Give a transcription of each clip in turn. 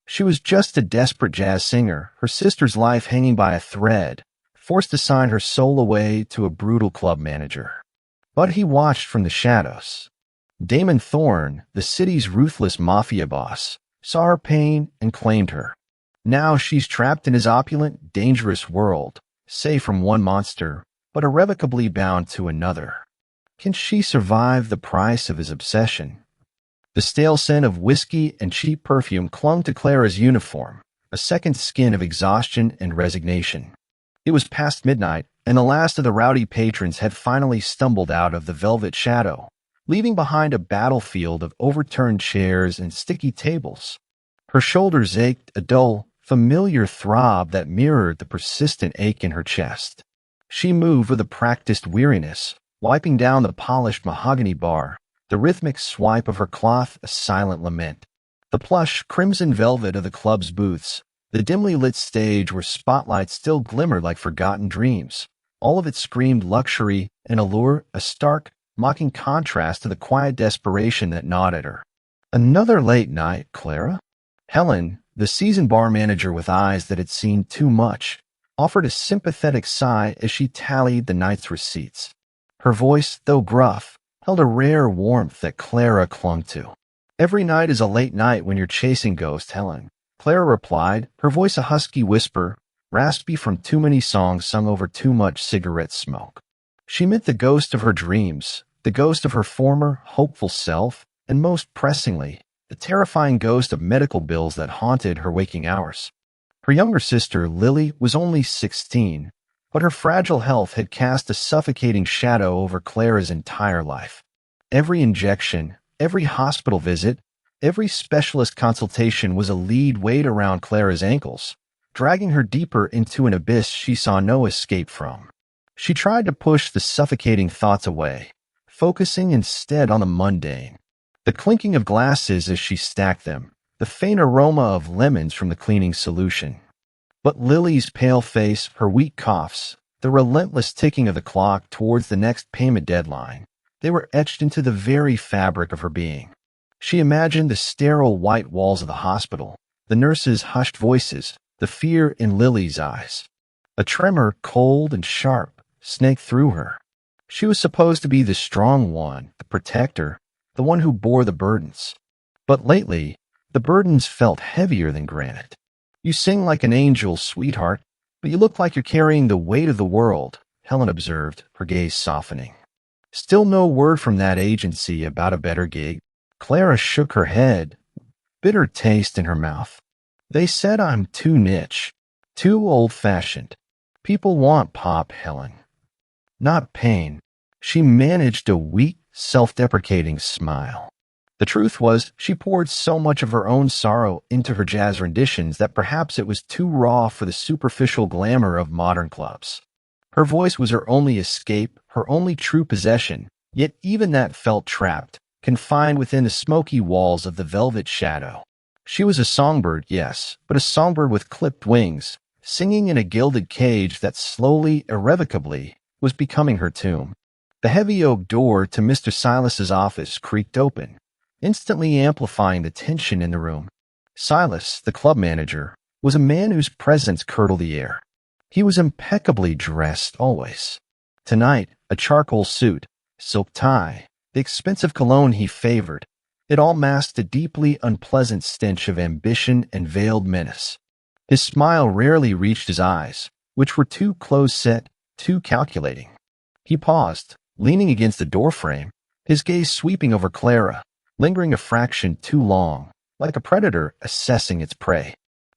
She was just a desperate jazz singer, her sister's life hanging by a thread, forced to sign her soul away to a brutal club manager. But he watched from the shadows. Damon Thorne, the city's ruthless mafia boss, saw her pain and claimed her. Now she's trapped in his opulent, dangerous world, safe from one monster, but irrevocably bound to another. Can she survive the price of his obsession? The stale scent of whiskey and cheap perfume clung to Clara's uniform, a second skin of exhaustion and resignation. It was past midnight, and the last of the rowdy patrons had finally stumbled out of the velvet shadow, leaving behind a battlefield of overturned chairs and sticky tables. Her shoulders ached, a dull, familiar throb that mirrored the persistent ache in her chest. She moved with a practiced weariness, wiping down the polished mahogany bar, the rhythmic swipe of her cloth a silent lament. The plush, crimson velvet of the club's booths, the dimly lit stage where spotlights still glimmered like forgotten dreams. All of it screamed luxury and allure, a stark, mocking contrast to the quiet desperation that gnawed at her. Another late night, Clara? Helen, the seasoned bar manager with eyes that had seen too much, offered a sympathetic sigh as she tallied the night's receipts. Her voice, though gruff, held a rare warmth that Clara clung to. "Every night is a late night when you're chasing ghosts, Helen," Clara replied, her voice a husky whisper, raspy from too many songs sung over too much cigarette smoke. She meant the ghost of her dreams, the ghost of her former, hopeful self, and most pressingly, the terrifying ghost of medical bills that haunted her waking hours. Her younger sister, Lily, was only 16, but her fragile health had cast a suffocating shadow over Clara's entire life. Every injection, every hospital visit, every specialist consultation was a lead weight around Clara's ankles, dragging her deeper into an abyss she saw no escape from. She tried to push the suffocating thoughts away, focusing instead on the mundane. The clinking of glasses as she stacked them, the faint aroma of lemons from the cleaning solution. But Lily's pale face, her weak coughs, the relentless ticking of the clock towards the next payment deadline, they were etched into the very fabric of her being. She imagined the sterile white walls of the hospital, the nurses' hushed voices, the fear in Lily's eyes. A tremor, cold and sharp, snaked through her. She was supposed to be the strong one, the protector, the one who bore the burdens. But lately, the burdens felt heavier than granite. "You sing like an angel, sweetheart, but you look like you're carrying the weight of the world," Helen observed, her gaze softening. "Still no word from that agency about a better gig?" Clara shook her head, bitter taste in her mouth. "They said I'm too niche, too old-fashioned. People want pop, Helen, not pain." She managed a weak, self-deprecating smile. The truth was, she poured so much of her own sorrow into her jazz renditions that perhaps it was too raw for the superficial glamour of modern clubs. Her voice was her only escape, her only true possession, yet even that felt trapped, confined within the smoky walls of the velvet shadow. She was a songbird, yes, but a songbird with clipped wings, singing in a gilded cage that slowly, irrevocably, was becoming her tomb. The heavy oak door to Mr. Silas's office creaked open, instantly amplifying the tension in the room. Silas, the club manager, was a man whose presence curdled the air. He was impeccably dressed always. Tonight, a charcoal suit, silk tie, the expensive cologne he favored, it all masked a deeply unpleasant stench of ambition and veiled menace. His smile rarely reached his eyes, which were too close-set, too calculating. He paused, leaning against the doorframe, his gaze sweeping over Clara, lingering a fraction too long, like a predator assessing its prey.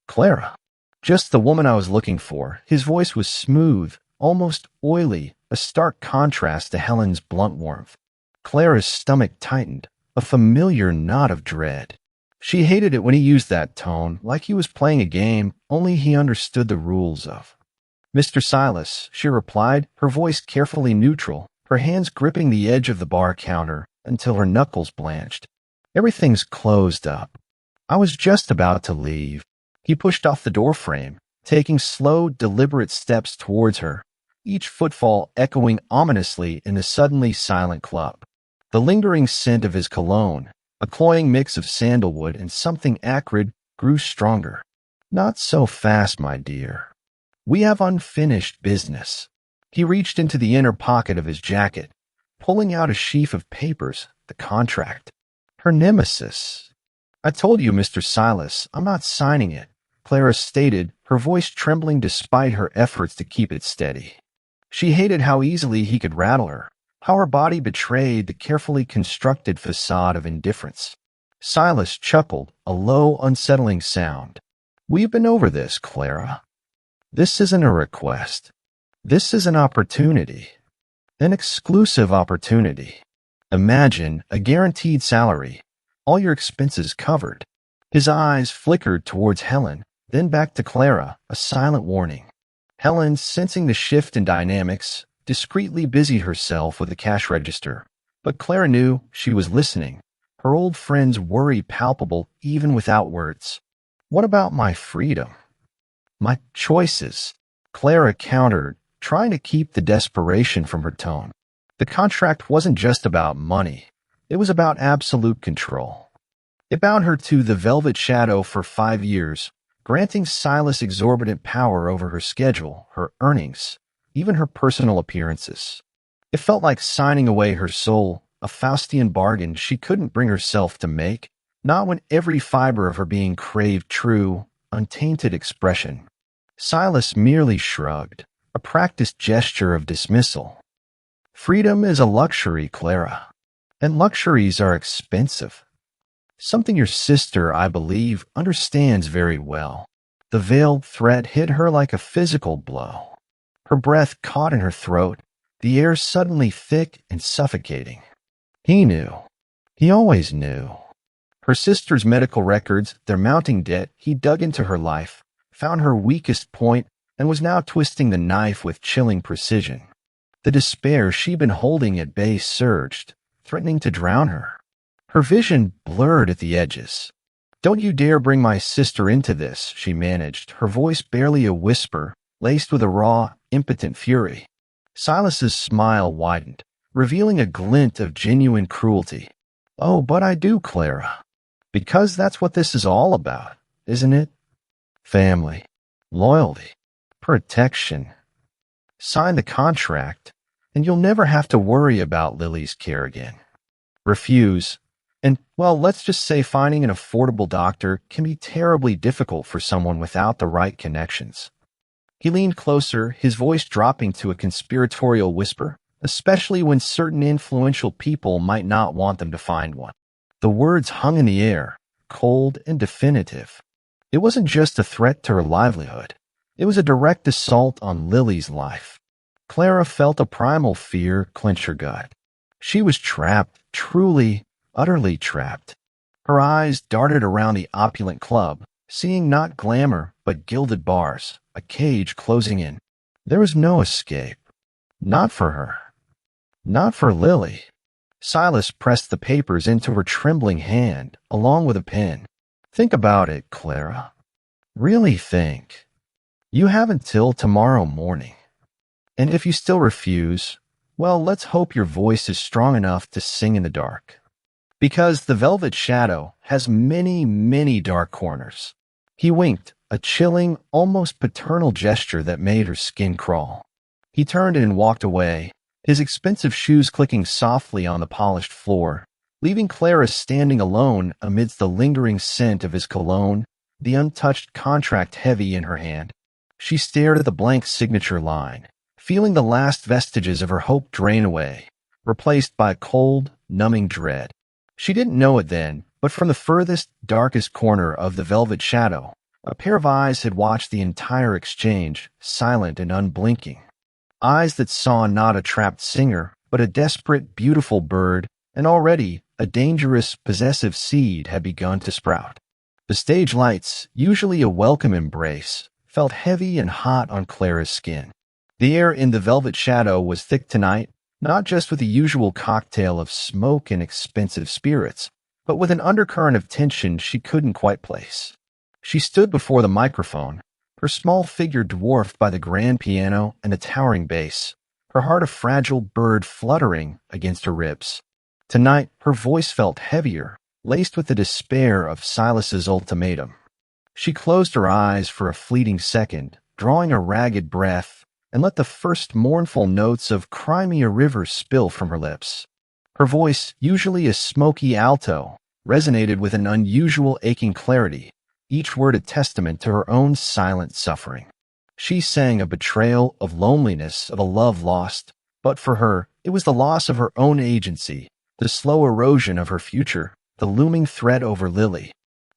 "Clara, just the woman I was looking for." His voice was smooth, almost oily, a stark contrast to Helen's blunt warmth. Clara's stomach tightened, a familiar knot of dread. She hated it when he used that tone, like he was playing a game only he understood the rules of. "Mr. Silas," she replied, her voice carefully neutral, her hands gripping the edge of the bar counter until her knuckles blanched. "Everything's closed up. I was just about to leave." He pushed off the doorframe, taking slow, deliberate steps towards her, each footfall echoing ominously in the suddenly silent club. The lingering scent of his cologne, a cloying mix of sandalwood and something acrid, grew stronger. Not so fast, my dear. We have unfinished business. He reached into the inner pocket of his jacket, pulling out a sheaf of papers, the contract. Her nemesis. I told you, Mr. Silas, I'm not signing it, Clara stated, her voice trembling despite her efforts to keep it steady. She hated how easily he could rattle her, how her body betrayed the carefully constructed facade of indifference. Silas chuckled, a low, unsettling sound. We've been over this, Clara. This isn't a request. This is an opportunity. An exclusive opportunity. Imagine a guaranteed salary, all your expenses covered. His eyes flickered towards Helen, then back to Clara, a silent warning. Helen, sensing the shift in dynamics, discreetly busied herself with the cash register. But Clara knew she was listening, her old friend's worry palpable even without words. What about my freedom? My choices? Clara countered, trying to keep the desperation from her tone. The contract wasn't just about money. It was about absolute control. It bound her to the Velvet Shadow for 5 years, granting Silas exorbitant power over her schedule, her earnings, even her personal appearances. It felt like signing away her soul, a Faustian bargain she couldn't bring herself to make, not when every fiber of her being craved true, untainted expression. Silas merely shrugged, a practiced gesture of dismissal. Freedom is a luxury, Clara, and luxuries are expensive. Something your sister, I believe, understands very well. The veiled threat hit her like a physical blow. Her breath caught in her throat, the air suddenly thick and suffocating. He knew. He always knew. Her sister's medical records, their mounting debt, he dug into her life, found her weakest point, and was now twisting the knife with chilling precision. The despair she'd been holding at bay surged, threatening to drown her. Her vision blurred at the edges. Don't you dare bring my sister into this, she managed, her voice barely a whisper, laced with a raw, impotent fury. Silas's smile widened, revealing a glint of genuine cruelty. Oh, but I do, Clara. Because that's what this is all about, isn't it? Family, loyalty, protection. Sign the contract, and you'll never have to worry about Lily's care again. Refuse, and, well, let's just say finding an affordable doctor can be terribly difficult for someone without the right connections. He leaned closer, his voice dropping to a conspiratorial whisper, especially when certain influential people might not want them to find one. The words hung in the air, cold and definitive. It wasn't just a threat to her livelihood. It was a direct assault on Lily's life. Clara felt a primal fear clench her gut. She was trapped, truly, utterly trapped. Her eyes darted around the opulent club, seeing not glamour but gilded bars, a cage closing in. There was no escape. Not for her. Not for Lily. Silas pressed the papers into her trembling hand, along with a pen. Think about it, Clara. Really think. You have until tomorrow morning. And if you still refuse, well, let's hope your voice is strong enough to sing in the dark. Because the Velvet Shadow has many, many dark corners. He winked, a chilling, almost paternal gesture that made her skin crawl. He turned and walked away, his expensive shoes clicking softly on the polished floor, leaving Clara standing alone amidst the lingering scent of his cologne, the untouched contract heavy in her hand. She stared at the blank signature line, feeling the last vestiges of her hope drain away, replaced by cold, numbing dread. She didn't know it then, but from the furthest, darkest corner of the Velvet Shadow, a pair of eyes had watched the entire exchange, silent and unblinking. Eyes that saw not a trapped singer, but a desperate, beautiful bird, and already a dangerous, possessive seed had begun to sprout. The stage lights, usually a welcome embrace, felt heavy and hot on Clara's skin. The air in the Velvet Shadow was thick tonight, not just with the usual cocktail of smoke and expensive spirits, but with an undercurrent of tension she couldn't quite place. She stood before the microphone, her small figure dwarfed by the grand piano and the towering bass, her heart a fragile bird fluttering against her ribs. Tonight, her voice felt heavier, laced with the despair of Silas's ultimatum. She closed her eyes for a fleeting second, drawing a ragged breath, and let the first mournful notes of Cry Me a River spill from her lips. Her voice, usually a smoky alto, resonated with an unusual aching clarity, each word a testament to her own silent suffering. She sang of betrayal, of loneliness, of a love lost, but for her, it was the loss of her own agency, the slow erosion of her future, the looming threat over Lily.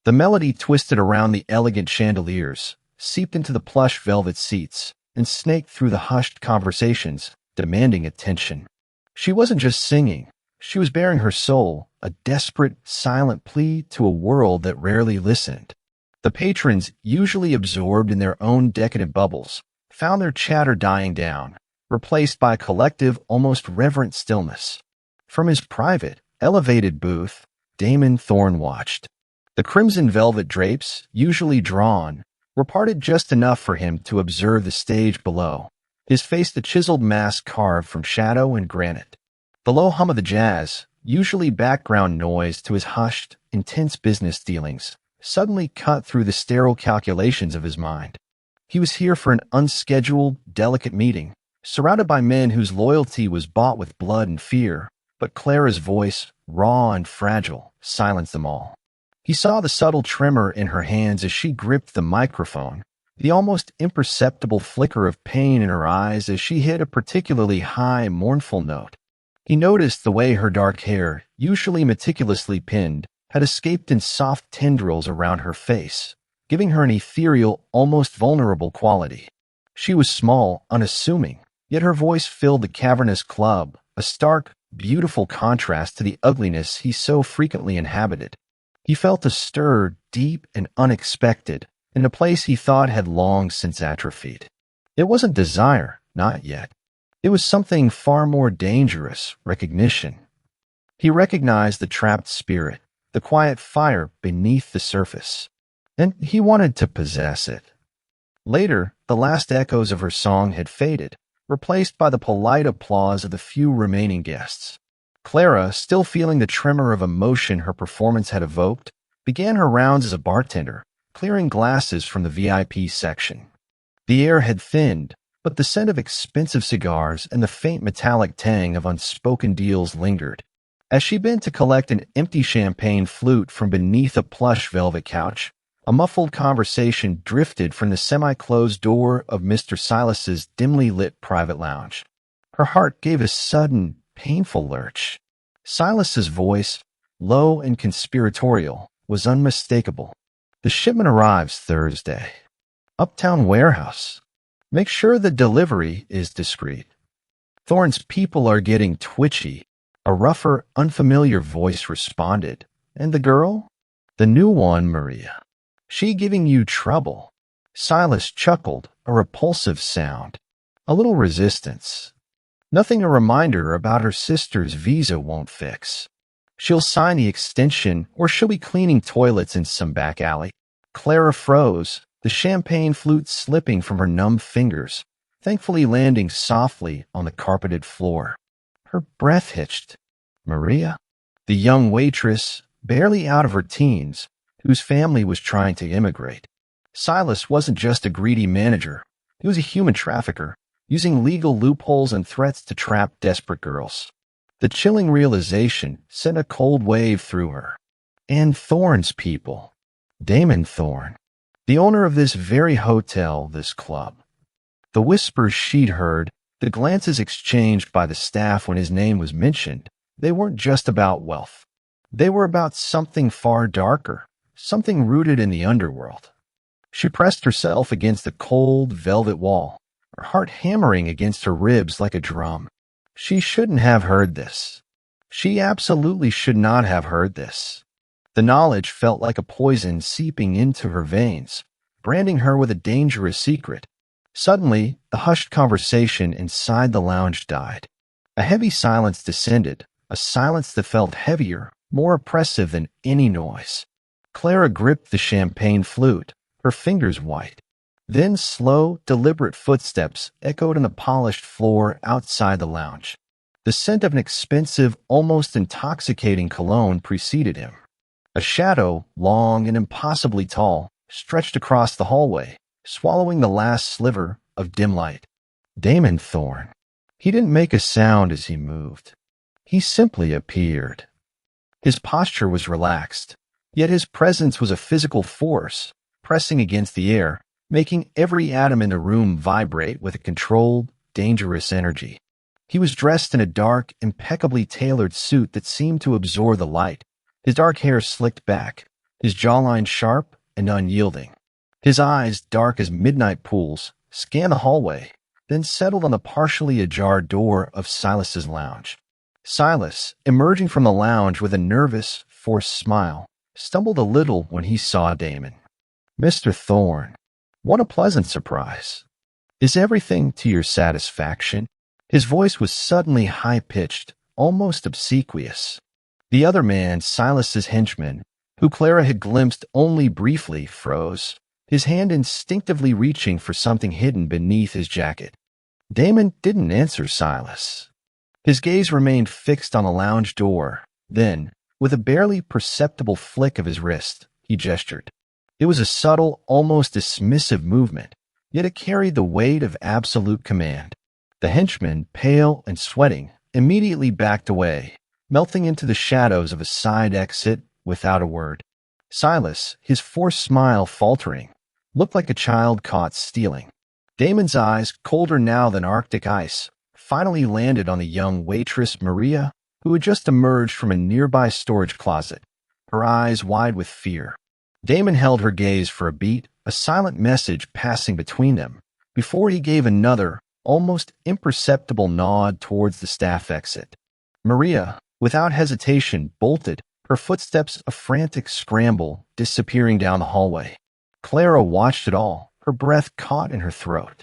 The melody twisted around the elegant chandeliers, seeped into the plush velvet seats, and snaked through the hushed conversations, demanding attention. She wasn't just singing. She was bearing her soul, a desperate, silent plea to a world that rarely listened. The patrons, usually absorbed in their own decadent bubbles, found their chatter dying down, replaced by a collective, almost reverent stillness. From his private, elevated booth, Damon Thorne watched. The crimson velvet drapes, usually drawn, were parted just enough for him to observe the stage below, his face the chiseled mask carved from shadow and granite. The low hum of the jazz, usually background noise to his hushed, intense business dealings, suddenly cut through the sterile calculations of his mind. He was here for an unscheduled, delicate meeting, surrounded by men whose loyalty was bought with blood and fear, but Clara's voice, raw and fragile, silenced them all. He saw the subtle tremor in her hands as she gripped the microphone, the almost imperceptible flicker of pain in her eyes as she hit a particularly high, mournful note. He noticed the way her dark hair, usually meticulously pinned, had escaped in soft tendrils around her face, giving her an ethereal, almost vulnerable quality. She was small, unassuming, yet her voice filled the cavernous club, a stark, beautiful contrast to the ugliness he so frequently inhabited. He felt a stir deep and unexpected in a place he thought had long since atrophied. It wasn't desire, not yet. It was something far more dangerous, recognition. He recognized the trapped spirit, the quiet fire beneath the surface, and he wanted to possess it. Later, the last echoes of her song had faded, replaced by the polite applause of the few remaining guests. Clara, still feeling the tremor of emotion her performance had evoked, began her rounds as a bartender, clearing glasses from the VIP section. The air had thinned, but the scent of expensive cigars and the faint metallic tang of unspoken deals lingered. As she bent to collect an empty champagne flute from beneath a plush velvet couch, a muffled conversation drifted from the semi-closed door of Mr. Silas's dimly lit private lounge. Her heart gave a sudden, painful lurch. Silas's voice, low and conspiratorial, was unmistakable. The shipment arrives Thursday. Uptown warehouse. Make sure the delivery is discreet. Thorne's people are getting twitchy. A rougher, unfamiliar voice responded. And the girl? The new one, Maria. She giving you trouble. Silas chuckled, a repulsive sound. A little resistance. Nothing a reminder about her sister's visa won't fix. She'll sign the extension, or she'll be cleaning toilets in some back alley. Clara froze, the champagne flute slipping from her numb fingers, thankfully landing softly on the carpeted floor. Her breath hitched. Maria? The young waitress, barely out of her teens, whose family was trying to immigrate. Silas wasn't just a greedy manager. He was a human trafficker, using legal loopholes and threats to trap desperate girls. The chilling realization sent a cold wave through her. And Thorne's people. Damon Thorne, the owner of this very hotel, this club. The whispers she'd heard, the glances exchanged by the staff when his name was mentioned, they weren't just about wealth. They were about something far darker, something rooted in the underworld. She pressed herself against the cold, velvet wall, her heart hammering against her ribs like a drum. She shouldn't have heard this. She absolutely should not have heard this. The knowledge felt like a poison seeping into her veins, branding her with a dangerous secret. Suddenly, the hushed conversation inside the lounge died. A heavy silence descended, a silence that felt heavier, more oppressive than any noise. Clara gripped the champagne flute, her fingers white. Then slow, deliberate footsteps echoed on the polished floor outside the lounge. The scent of an expensive, almost intoxicating cologne preceded him. A shadow, long and impossibly tall, stretched across the hallway, swallowing the last sliver of dim light. Damon Thorne. He didn't make a sound as he moved. He simply appeared. His posture was relaxed, yet his presence was a physical force, pressing against the air, making every atom in the room vibrate with a controlled, dangerous energy. He was dressed in a dark, impeccably tailored suit that seemed to absorb the light, his dark hair slicked back, his jawline sharp and unyielding. His eyes, dark as midnight pools, scanned the hallway, then settled on the partially ajar door of Silas's lounge. Silas, emerging from the lounge with a nervous, forced smile, stumbled a little when he saw Damon. "Mr. Thorne, what a pleasant surprise. Is everything to your satisfaction?" His voice was suddenly high-pitched, almost obsequious. The other man, Silas's henchman, who Clara had glimpsed only briefly, froze, his hand instinctively reaching for something hidden beneath his jacket. Damon didn't answer Silas. His gaze remained fixed on the lounge door. Then, with a barely perceptible flick of his wrist, he gestured. It was a subtle, almost dismissive movement, yet it carried the weight of absolute command. The henchman, pale and sweating, immediately backed away, melting into the shadows of a side exit without a word. Silas, his forced smile faltering, looked like a child caught stealing. Damon's eyes, colder now than Arctic ice, finally landed on the young waitress Maria, who had just emerged from a nearby storage closet, her eyes wide with fear. Damon held her gaze for a beat, a silent message passing between them, before he gave another, almost imperceptible nod towards the staff exit. Maria, without hesitation, bolted, her footsteps a frantic scramble, disappearing down the hallway. Clara watched it all, her breath caught in her throat.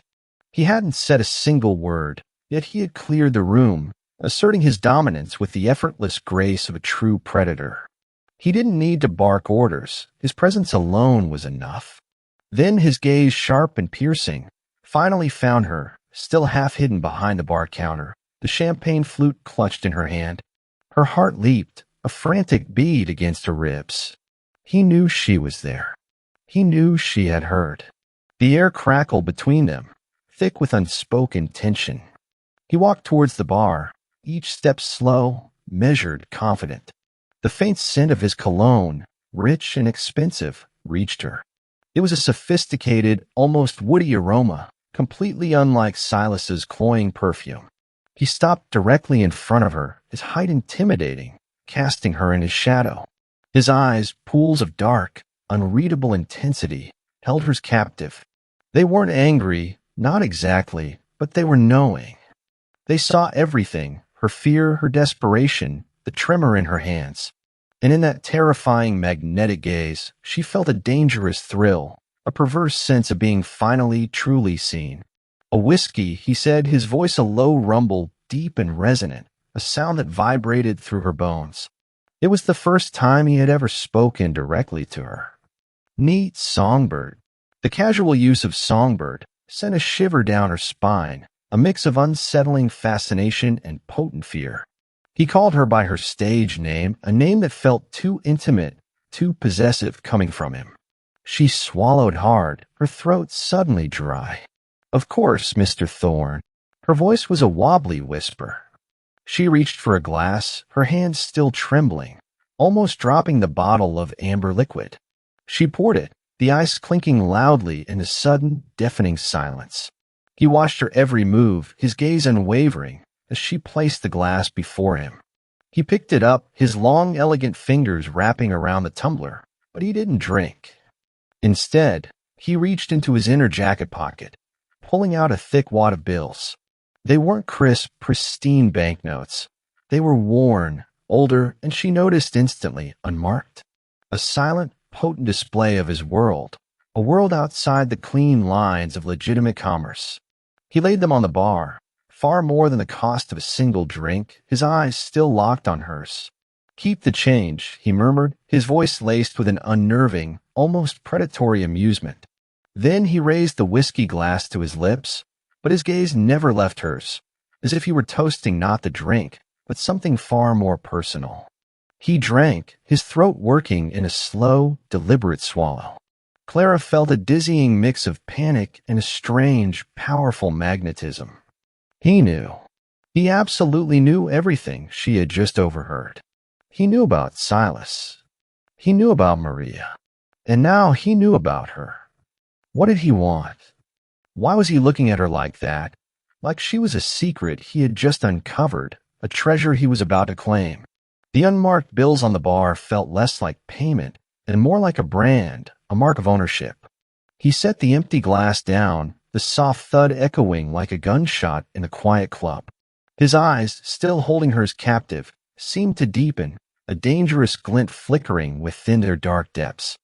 He hadn't said a single word, yet he had cleared the room, asserting his dominance with the effortless grace of a true predator. He didn't need to bark orders, his presence alone was enough. Then his gaze, sharp and piercing, finally found her, still half hidden behind the bar counter, the champagne flute clutched in her hand. Her heart leaped, a frantic beat against her ribs. He knew she was there. He knew she had heard. The air crackled between them, thick with unspoken tension. He walked towards the bar, each step slow, measured, confident. The faint scent of his cologne, rich and expensive, reached her. It was a sophisticated, almost woody aroma, completely unlike Silas's cloying perfume. He stopped directly in front of her, his height intimidating, casting her in his shadow. His eyes, pools of dark, unreadable intensity, held her captive. They weren't angry, not exactly, but they were knowing. They saw everything, her fear, her desperation, the tremor in her hands. And in that terrifying magnetic gaze, she felt a dangerous thrill, a perverse sense of being finally, truly seen. "A whiskey," he said, his voice a low rumble, deep and resonant, a sound that vibrated through her bones. It was the first time he had ever spoken directly to her. Neat songbird. The casual use of songbird sent a shiver down her spine, a mix of unsettling fascination and potent fear. He called her by her stage name, a name that felt too intimate, too possessive coming from him. She swallowed hard, her throat suddenly dry. "Of course, Mr. Thorne." Her voice was a wobbly whisper. She reached for a glass, her hands still trembling, almost dropping the bottle of amber liquid. She poured it, the ice clinking loudly in the sudden, deafening silence. He watched her every move, his gaze unwavering, as she placed the glass before him. He picked it up, his long, elegant fingers wrapping around the tumbler, but he didn't drink. Instead, he reached into his inner jacket pocket, pulling out a thick wad of bills. They weren't crisp, pristine banknotes. They were worn, older, and she noticed instantly, unmarked. A silent, potent display of his world, a world outside the clean lines of legitimate commerce. He laid them on the bar, far more than the cost of a single drink, his eyes still locked on hers. "Keep the change," he murmured, his voice laced with an unnerving, almost predatory amusement. Then he raised the whiskey glass to his lips, but his gaze never left hers, as if he were toasting not the drink, but something far more personal. He drank, his throat working in a slow, deliberate swallow. Clara felt a dizzying mix of panic and a strange, powerful magnetism. He knew. He absolutely knew everything she had just overheard. He knew about Silas. He knew about Maria. And now he knew about her. What did he want? Why was he looking at her like that? Like she was a secret he had just uncovered, a treasure he was about to claim. The unmarked bills on the bar felt less like payment and more like a brand, a mark of ownership. He set the empty glass down, the soft thud echoing like a gunshot in a quiet club. His eyes, still holding her as captive, seemed to deepen, a dangerous glint flickering within their dark depths.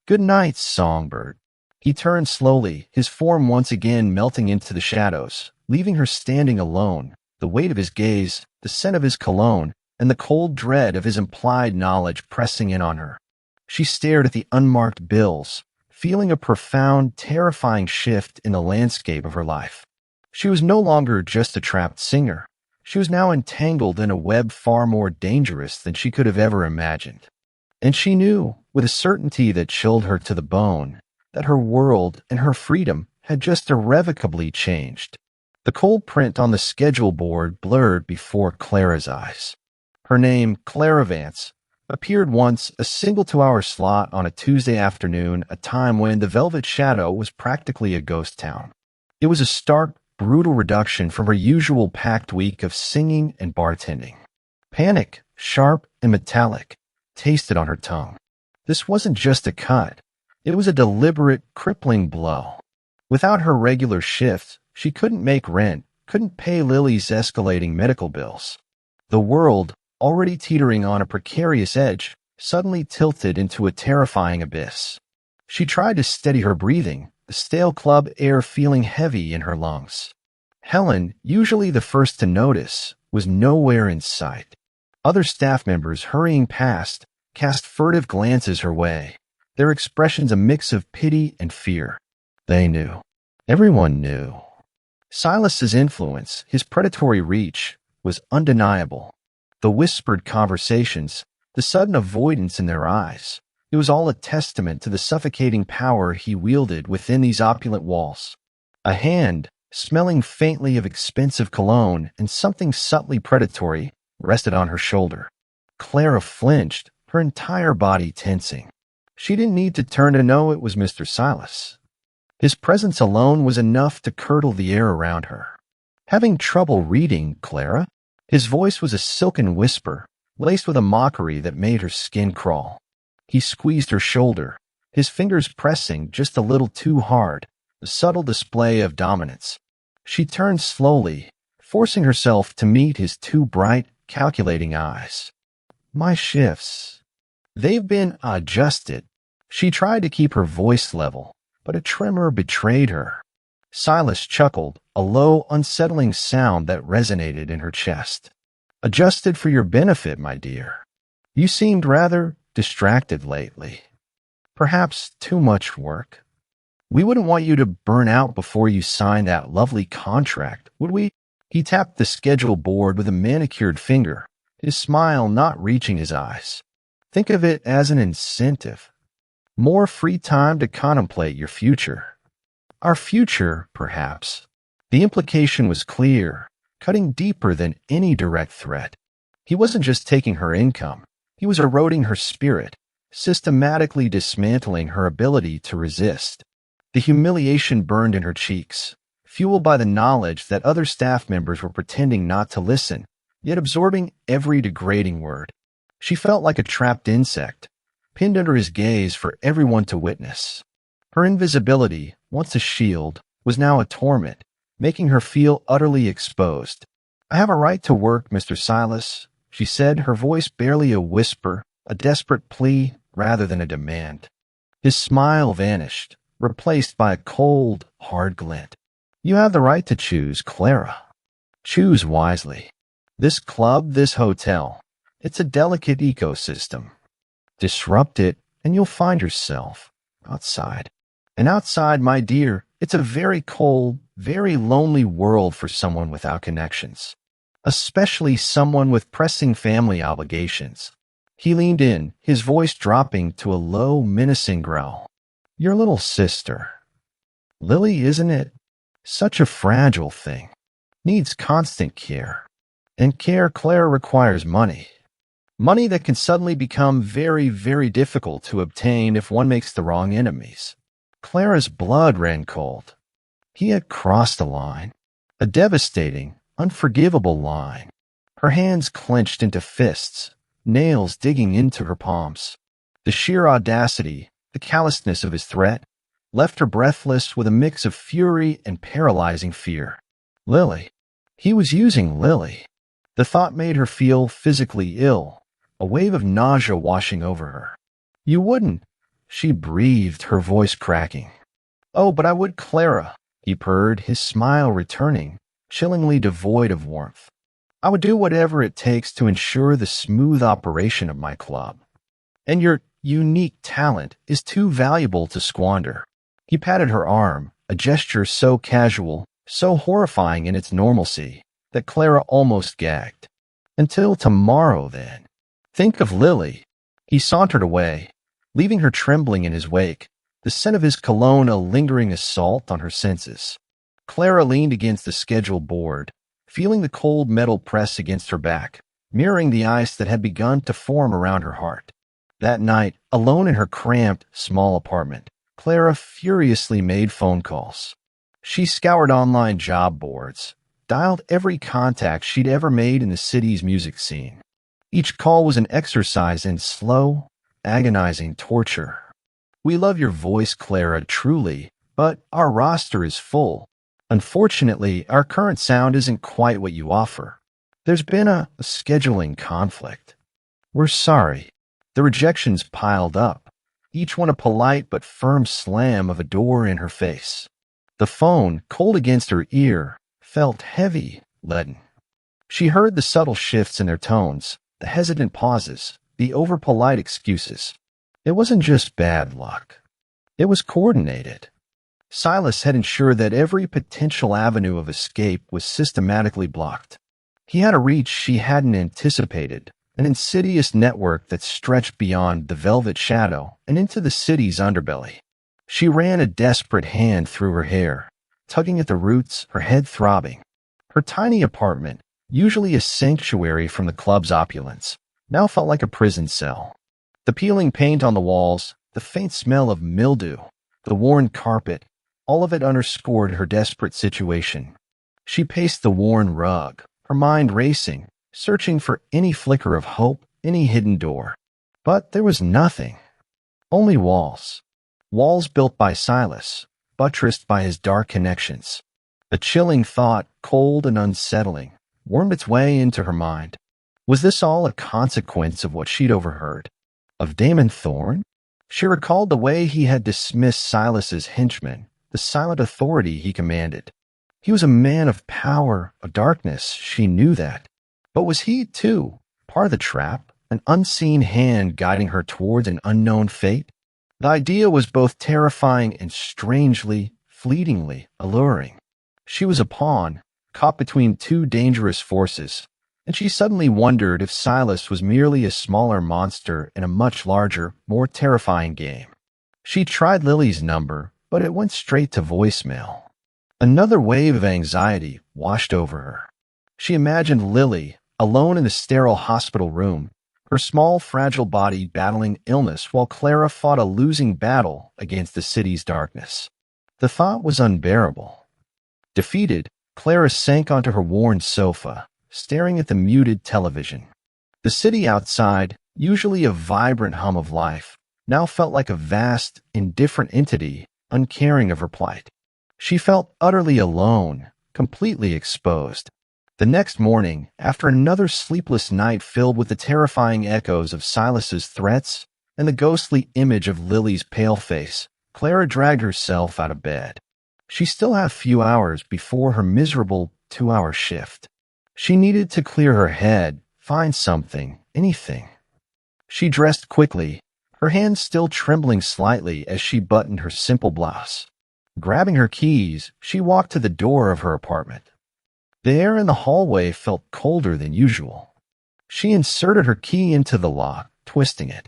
"Good night, songbird." He turned slowly, his form once again melting into the shadows, leaving her standing alone, the weight of his gaze, the scent of his cologne, and the cold dread of his implied knowledge pressing in on her. She stared at the unmarked bills, feeling a profound, terrifying shift in the landscape of her life. She was no longer just a trapped singer. She was now entangled in a web far more dangerous than she could have ever imagined. And she knew, with a certainty that chilled her to the bone, that her world and her freedom had just irrevocably changed. The cold print on the schedule board blurred before Clara's eyes. Her name, Clara Vance, appeared once, a single 2-hour slot on a Tuesday afternoon, a time when the Velvet Shadow was practically a ghost town. It was a stark, brutal reduction from her usual packed week of singing and bartending. Panic, sharp and metallic, tasted on her tongue. This wasn't just a cut. It was a deliberate, crippling blow. Without her regular shift, she couldn't make rent, couldn't pay Lily's escalating medical bills. The world, already teetering on a precarious edge, suddenly tilted into a terrifying abyss. She tried to steady her breathing, the stale club air feeling heavy in her lungs. Helen, usually the first to notice, was nowhere in sight. Other staff members hurrying past cast furtive glances her way, their expressions a mix of pity and fear. They knew. Everyone knew. Silas's influence, his predatory reach, was undeniable. The whispered conversations, the sudden avoidance in their eyes, it was all a testament to the suffocating power he wielded within these opulent walls. A hand, smelling faintly of expensive cologne and something subtly predatory, rested on her shoulder. Clara flinched, her entire body tensing. She didn't need to turn to know it was Mr. Silas. His presence alone was enough to curdle the air around her. "Having trouble reading, Clara?" His voice was a silken whisper, laced with a mockery that made her skin crawl. He squeezed her shoulder, his fingers pressing just a little too hard, a subtle display of dominance. She turned slowly, forcing herself to meet his two bright, calculating eyes. "My shifts. They've been adjusted." She tried to keep her voice level, but a tremor betrayed her. Silas chuckled, a low, unsettling sound that resonated in her chest. "Adjusted for your benefit, my dear. You seemed rather distracted lately. Perhaps too much work. We wouldn't want you to burn out before you sign that lovely contract, would we?" He tapped the schedule board with a manicured finger, his smile not reaching his eyes. "Think of it as an incentive. More free time to contemplate your future. Our future, perhaps." The implication was clear, cutting deeper than any direct threat. He wasn't just taking her income. He was eroding her spirit, systematically dismantling her ability to resist. The humiliation burned in her cheeks, fueled by the knowledge that other staff members were pretending not to listen, yet absorbing every degrading word. She felt like a trapped insect, pinned under his gaze for everyone to witness. Her invisibility, once a shield, was now a torment, making her feel utterly exposed. "I have a right to work, Mr. Silas," she said, her voice barely a whisper, a desperate plea rather than a demand. His smile vanished, replaced by a cold, hard glint. "You have the right to choose, Clara. Choose wisely. This club, this hotel, it's a delicate ecosystem. Disrupt it, and you'll find yourself outside. And outside, my dear, it's a very cold, very lonely world for someone without connections, especially someone with pressing family obligations." He leaned in, his voice dropping to a low, menacing growl. Your little sister. Lily, isn't it? Such a fragile thing. Needs constant care. And care, Clara, requires money. Money that can suddenly become very, very difficult to obtain if one makes the wrong enemies. Clara's blood ran cold. He had crossed a line. A devastating, unforgivable line. Her hands clenched into fists, nails digging into her palms. The sheer audacity, the callousness of his threat, left her breathless with a mix of fury and paralyzing fear. Lily. He was using Lily. The thought made her feel physically ill, a wave of nausea washing over her. You wouldn't, she breathed, her voice cracking. Oh, but I would, Clara, he purred, his smile returning, chillingly devoid of warmth. I would do whatever it takes to ensure the smooth operation of my club. And your unique talent is too valuable to squander. He patted her arm, a gesture so casual, so horrifying in its normalcy, that Clara almost gagged. Until tomorrow, then. Think of Lily. He sauntered away, leaving her trembling in his wake, the scent of his cologne a lingering assault on her senses. Clara leaned against the schedule board, feeling the cold metal press against her back, mirroring the ice that had begun to form around her heart. That night, alone in her cramped, small apartment, Clara furiously made phone calls. She scoured online job boards, dialed every contact she'd ever made in the city's music scene. Each call was an exercise in slow, agonizing torture. We love your voice, Clara, truly, but our roster is full. Unfortunately, our current sound isn't quite what you offer. There's been a scheduling conflict. We're sorry. The rejections piled up, each one a polite but firm slam of a door in her face. The phone, cold against her ear, felt heavy, leaden. She heard the subtle shifts in their tones, the hesitant pauses, the over-polite excuses. It wasn't just bad luck. It was coordinated. Silas had ensured that every potential avenue of escape was systematically blocked. He had a reach she hadn't anticipated, an insidious network that stretched beyond the velvet shadow and into the city's underbelly. She ran a desperate hand through her hair, tugging at the roots, her head throbbing. Her tiny apartment, usually a sanctuary from the club's opulence, now felt like a prison cell. The peeling paint on the walls, the faint smell of mildew, the worn carpet, all of it underscored her desperate situation. She paced the worn rug, her mind racing, searching for any flicker of hope, any hidden door. But there was nothing. Only walls. Walls built by Silas, buttressed by his dark connections. A chilling thought, cold and unsettling, wormed its way into her mind. Was this all a consequence of what she'd overheard? Of Damon Thorne? She recalled the way he had dismissed Silas's henchmen, the silent authority he commanded. He was a man of power, of darkness, she knew that. But was he, too, part of the trap, an unseen hand guiding her towards an unknown fate? The idea was both terrifying and strangely, fleetingly alluring. She was a pawn, caught between two dangerous forces, and she suddenly wondered if Silas was merely a smaller monster in a much larger, more terrifying game. She tried Lily's number, but it went straight to voicemail. Another wave of anxiety washed over her. She imagined Lily, alone in the sterile hospital room, her small, fragile body battling illness while Clara fought a losing battle against the city's darkness. The thought was unbearable. Defeated, Clara sank onto her worn sofa, staring at the muted television. The city outside, usually a vibrant hum of life, now felt like a vast, indifferent entity, uncaring of her plight. She felt utterly alone, completely exposed. The next morning, after another sleepless night filled with the terrifying echoes of Silas's threats and the ghostly image of Lily's pale face, Clara dragged herself out of bed. She still had a few hours before her miserable 2-hour shift. She needed to clear her head, find something, anything. She dressed quickly, her hands still trembling slightly as she buttoned her simple blouse. Grabbing her keys, she walked to the door of her apartment. The air in the hallway felt colder than usual. She inserted her key into the lock, twisting it.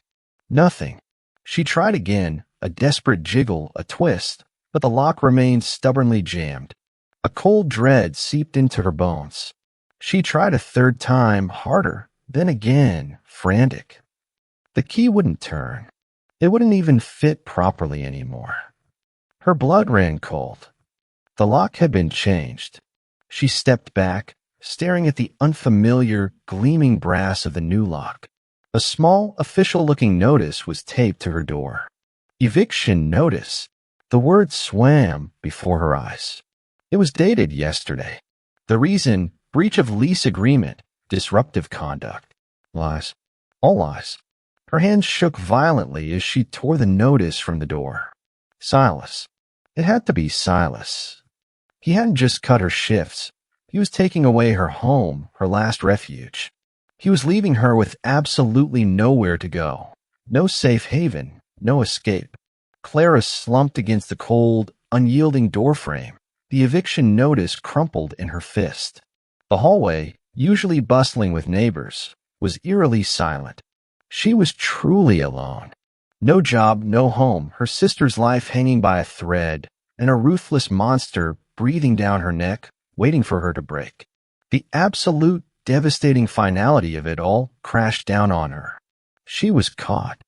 Nothing. She tried again, a desperate jiggle, a twist, but the lock remained stubbornly jammed. A cold dread seeped into her bones. She tried a third time, harder, then again, frantic. The key wouldn't turn. It wouldn't even fit properly anymore. Her blood ran cold. The lock had been changed. She stepped back, staring at the unfamiliar, gleaming brass of the new lock. A small, official-looking notice was taped to her door. Eviction notice. The word swam before her eyes. It was dated yesterday. The reason, breach of lease agreement, disruptive conduct. Lies. All lies. Her hands shook violently as she tore the notice from the door. Silas. It had to be Silas. He hadn't just cut her shifts. He was taking away her home, her last refuge. He was leaving her with absolutely nowhere to go. No safe haven, no escape. Clara slumped against the cold, unyielding doorframe. The eviction notice crumpled in her fist. The hallway, usually bustling with neighbors, was eerily silent. She was truly alone. No job, no home, her sister's life hanging by a thread, and a ruthless monster breathing down her neck, waiting for her to break. The absolute, devastating finality of it all crashed down on her. She was caught,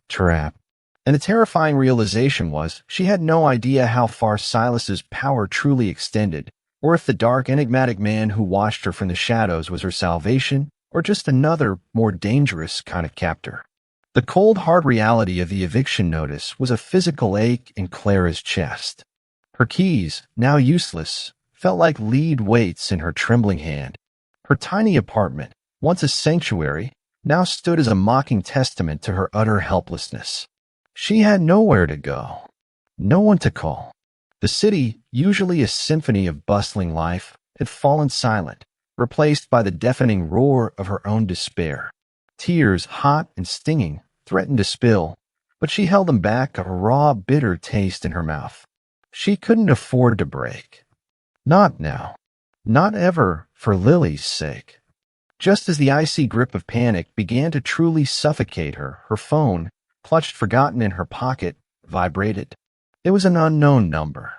trapped. And the terrifying realization was she had no idea how far Silas's power truly extended, or if the dark, enigmatic man who watched her from the shadows was her salvation, or just another, more dangerous kind of captor. The cold, hard reality of the eviction notice was a physical ache in Clara's chest. Her keys, now useless, felt like lead weights in her trembling hand. Her tiny apartment, once a sanctuary, now stood as a mocking testament to her utter helplessness. She had nowhere to go, no one to call. The city, usually a symphony of bustling life, had fallen silent, replaced by the deafening roar of her own despair. Tears, hot and stinging, threatened to spill, but she held them back, a raw, bitter taste in her mouth. She couldn't afford to break. Not now. Not ever, for Lily's sake. Just as the icy grip of panic began to truly suffocate her, her phone, clutched forgotten in her pocket, vibrated. It was an unknown number.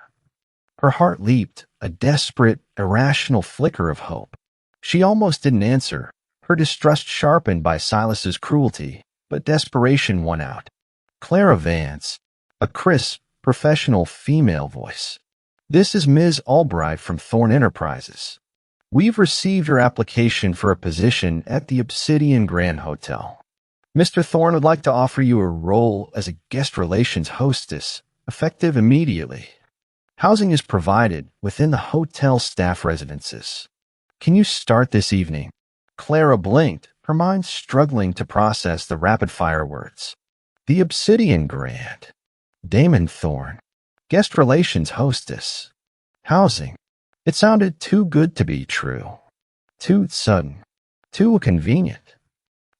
Her heart leaped, a desperate, irrational flicker of hope. She almost didn't answer, her distrust sharpened by Silas's cruelty, but desperation won out. Clara Vance, a crisp, professional female voice. This is Ms. Albright from Thorne Enterprises. We've received your application for a position at the Obsidian Grand Hotel. Mr. Thorne would like to offer you a role as a guest relations hostess, effective immediately. Housing is provided within the hotel staff residences. Can you start this evening? Clara blinked, her mind struggling to process the rapid-fire words. The Obsidian Grand. Damon Thorne. Guest relations hostess. Housing. It sounded too good to be true. Too sudden. Too convenient.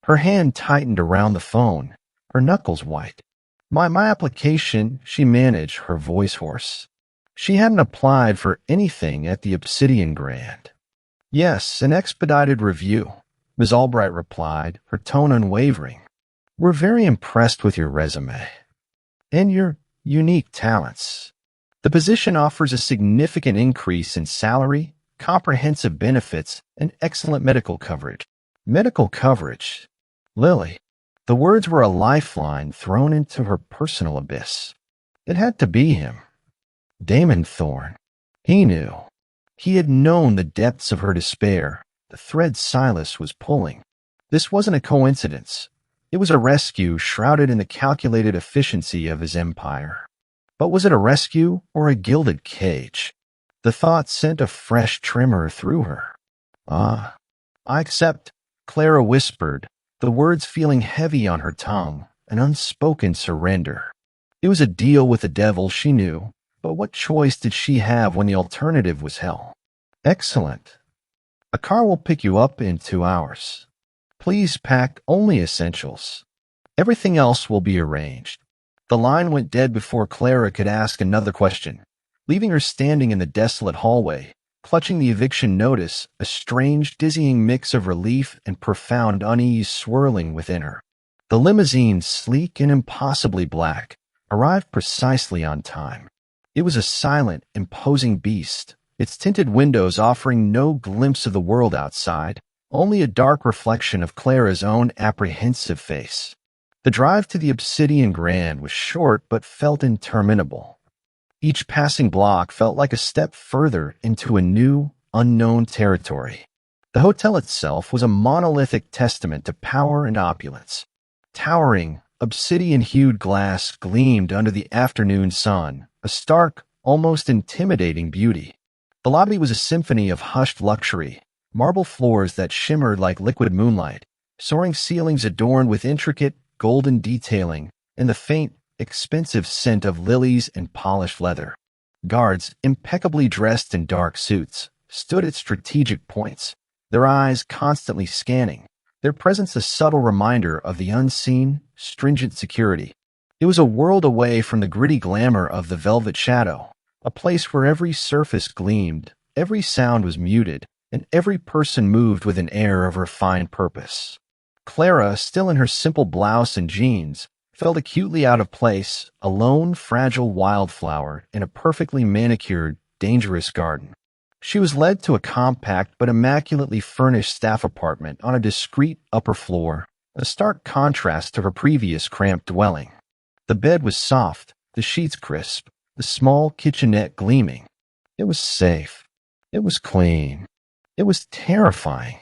Her hand tightened around the phone, her knuckles white. My application, she managed, her voice hoarse. She hadn't applied for anything at the Obsidian Grand. Yes, an expedited review, Ms. Albright replied, her tone unwavering. We're very impressed with your resume and your unique talents. The position offers a significant increase in salary, comprehensive benefits, and excellent medical coverage. Medical coverage. Lily. The words were a lifeline thrown into her personal abyss. It had to be him. Damon Thorne. He knew. He had known the depths of her despair, the thread Silas was pulling. This wasn't a coincidence. It was a rescue shrouded in the calculated efficiency of his empire. But was it a rescue or a gilded cage? The thought sent a fresh tremor through her. I accept, Clara whispered, the words feeling heavy on her tongue, an unspoken surrender. It was a deal with the devil, she knew, but what choice did she have when the alternative was hell? Excellent. A car will pick you up in 2 hours. Please pack only essentials. Everything else will be arranged. The line went dead before Clara could ask another question, leaving her standing in the desolate hallway, clutching the eviction notice, a strange, dizzying mix of relief and profound unease swirling within her. The limousine, sleek and impossibly black, arrived precisely on time. It was a silent, imposing beast, its tinted windows offering no glimpse of the world outside, only a dark reflection of Clara's own apprehensive face. The drive to the Obsidian Grand was short but felt interminable. Each passing block felt like a step further into a new, unknown territory. The hotel itself was a monolithic testament to power and opulence. Towering, obsidian-hued glass gleamed under the afternoon sun, a stark, almost intimidating beauty. The lobby was a symphony of hushed luxury, marble floors that shimmered like liquid moonlight, soaring ceilings adorned with intricate, golden detailing, and the faint, expensive scent of lilies and polished leather. Guards, impeccably dressed in dark suits, stood at strategic points, their eyes constantly scanning, their presence a subtle reminder of the unseen, stringent security. It was a world away from the gritty glamour of the Velvet Shadow, a place where every surface gleamed, every sound was muted, and every person moved with an air of refined purpose. Clara, still in her simple blouse and jeans, felt acutely out of place, a lone, fragile wildflower in a perfectly manicured, dangerous garden. She was led to a compact but immaculately furnished staff apartment on a discreet upper floor, a stark contrast to her previous cramped dwelling. The bed was soft, the sheets crisp, the small kitchenette gleaming. It was safe. It was clean. It was terrifying.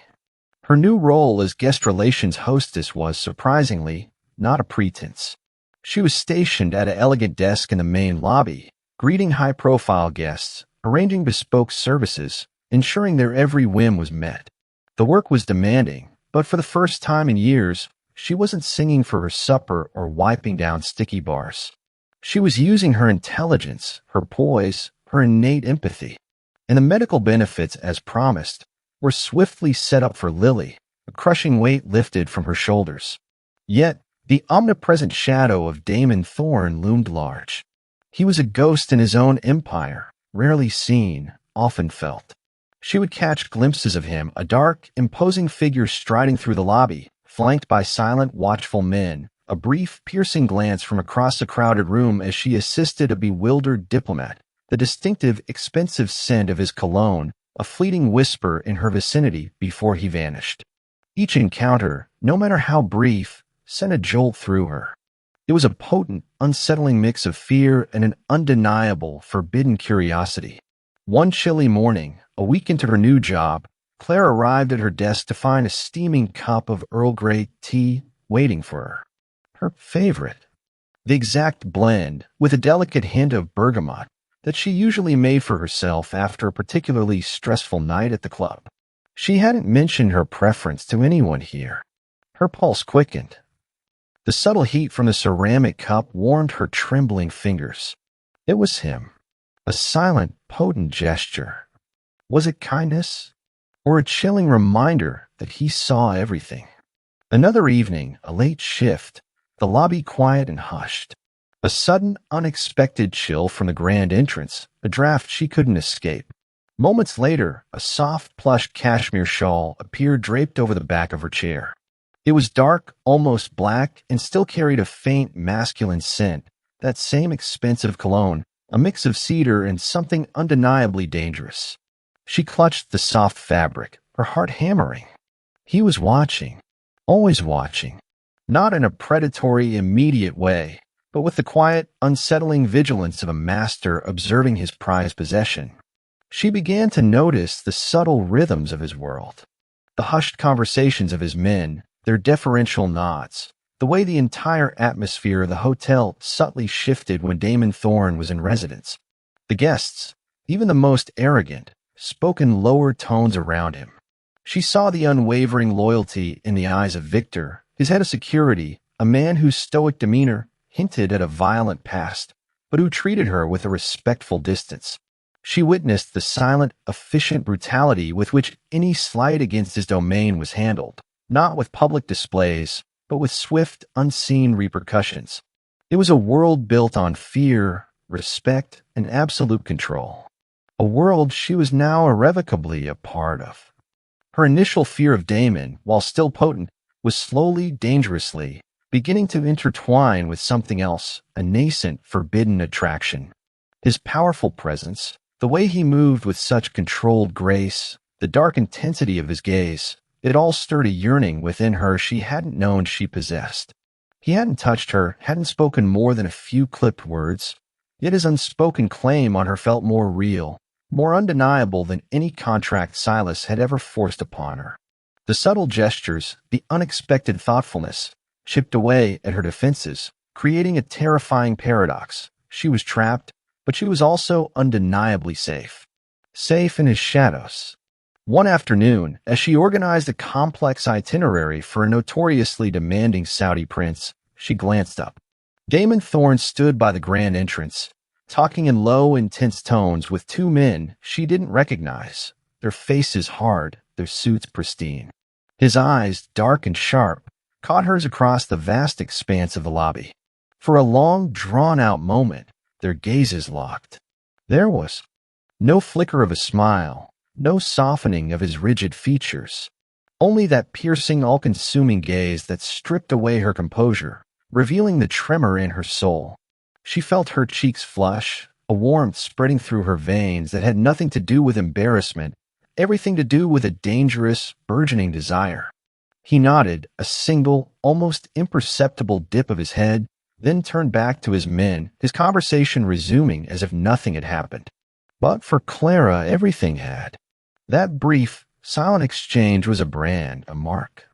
Her new role as guest relations hostess was, surprisingly, not a pretense. She was stationed at an elegant desk in the main lobby, greeting high-profile guests, arranging bespoke services, ensuring their every whim was met. The work was demanding, but for the first time in years, she wasn't singing for her supper or wiping down sticky bars. She was using her intelligence, her poise, her innate empathy. And the medical benefits, as promised, were swiftly set up for Lily, a crushing weight lifted from her shoulders. Yet, the omnipresent shadow of Damon Thorne loomed large. He was a ghost in his own empire, rarely seen, often felt. She would catch glimpses of him, a dark, imposing figure striding through the lobby, flanked by silent, watchful men, a brief, piercing glance from across the crowded room as she assisted a bewildered diplomat, the distinctive, expensive scent of his cologne, a fleeting whisper in her vicinity before he vanished. Each encounter, no matter how brief, sent a jolt through her. It was a potent, unsettling mix of fear and an undeniable, forbidden curiosity. One chilly morning, a week into her new job, Claire arrived at her desk to find a steaming cup of Earl Grey tea waiting for her. Her favorite. The exact blend, with a delicate hint of bergamot, that she usually made for herself after a particularly stressful night at the club. She hadn't mentioned her preference to anyone here. Her pulse quickened. The subtle heat from the ceramic cup warmed her trembling fingers. It was him. A silent, potent gesture. Was it kindness? Or a chilling reminder that he saw everything? Another evening, a late shift, the lobby quiet and hushed. A sudden, unexpected chill from the grand entrance, a draft she couldn't escape. Moments later, a soft, plush cashmere shawl appeared draped over the back of her chair. It was dark, almost black, and still carried a faint, masculine scent, that same expensive cologne, a mix of cedar and something undeniably dangerous. She clutched the soft fabric, her heart hammering. He was watching, always watching, not in a predatory, immediate way, but with the quiet, unsettling vigilance of a master observing his prized possession. She began to notice the subtle rhythms of his world, the hushed conversations of his men, their deferential nods, the way the entire atmosphere of the hotel subtly shifted when Damon Thorne was in residence. The guests, even the most arrogant, spoke in lower tones around him. She saw the unwavering loyalty in the eyes of Victor, his head of security, a man whose stoic demeanor hinted at a violent past, but who treated her with a respectful distance. She witnessed the silent, efficient brutality with which any slight against his domain was handled, not with public displays, but with swift, unseen repercussions. It was a world built on fear, respect, and absolute control. A world she was now irrevocably a part of. Her initial fear of Damon, while still potent, was slowly, dangerously, beginning to intertwine with something else, a nascent, forbidden attraction. His powerful presence, the way he moved with such controlled grace, the dark intensity of his gaze, it all stirred a yearning within her she hadn't known she possessed. He hadn't touched her, hadn't spoken more than a few clipped words, yet his unspoken claim on her felt more real, more undeniable than any contract Silas had ever forced upon her. The subtle gestures, the unexpected thoughtfulness, chipped away at her defenses, creating a terrifying paradox. She was trapped, but she was also undeniably safe. Safe in his shadows. One afternoon, as she organized a complex itinerary for a notoriously demanding Saudi prince, she glanced up. Damon Thorne stood by the grand entrance, talking in low, intense tones with two men she didn't recognize, their faces hard, their suits pristine. His eyes, dark and sharp, caught hers across the vast expanse of the lobby. For a long, drawn-out moment, their gazes locked. There was no flicker of a smile, no softening of his rigid features, only that piercing, all-consuming gaze that stripped away her composure, revealing the tremor in her soul. She felt her cheeks flush, a warmth spreading through her veins that had nothing to do with embarrassment, everything to do with a dangerous, burgeoning desire. He nodded, a single, almost imperceptible dip of his head, then turned back to his men, his conversation resuming as if nothing had happened. But for Clara, everything had. That brief, silent exchange was a brand, a mark.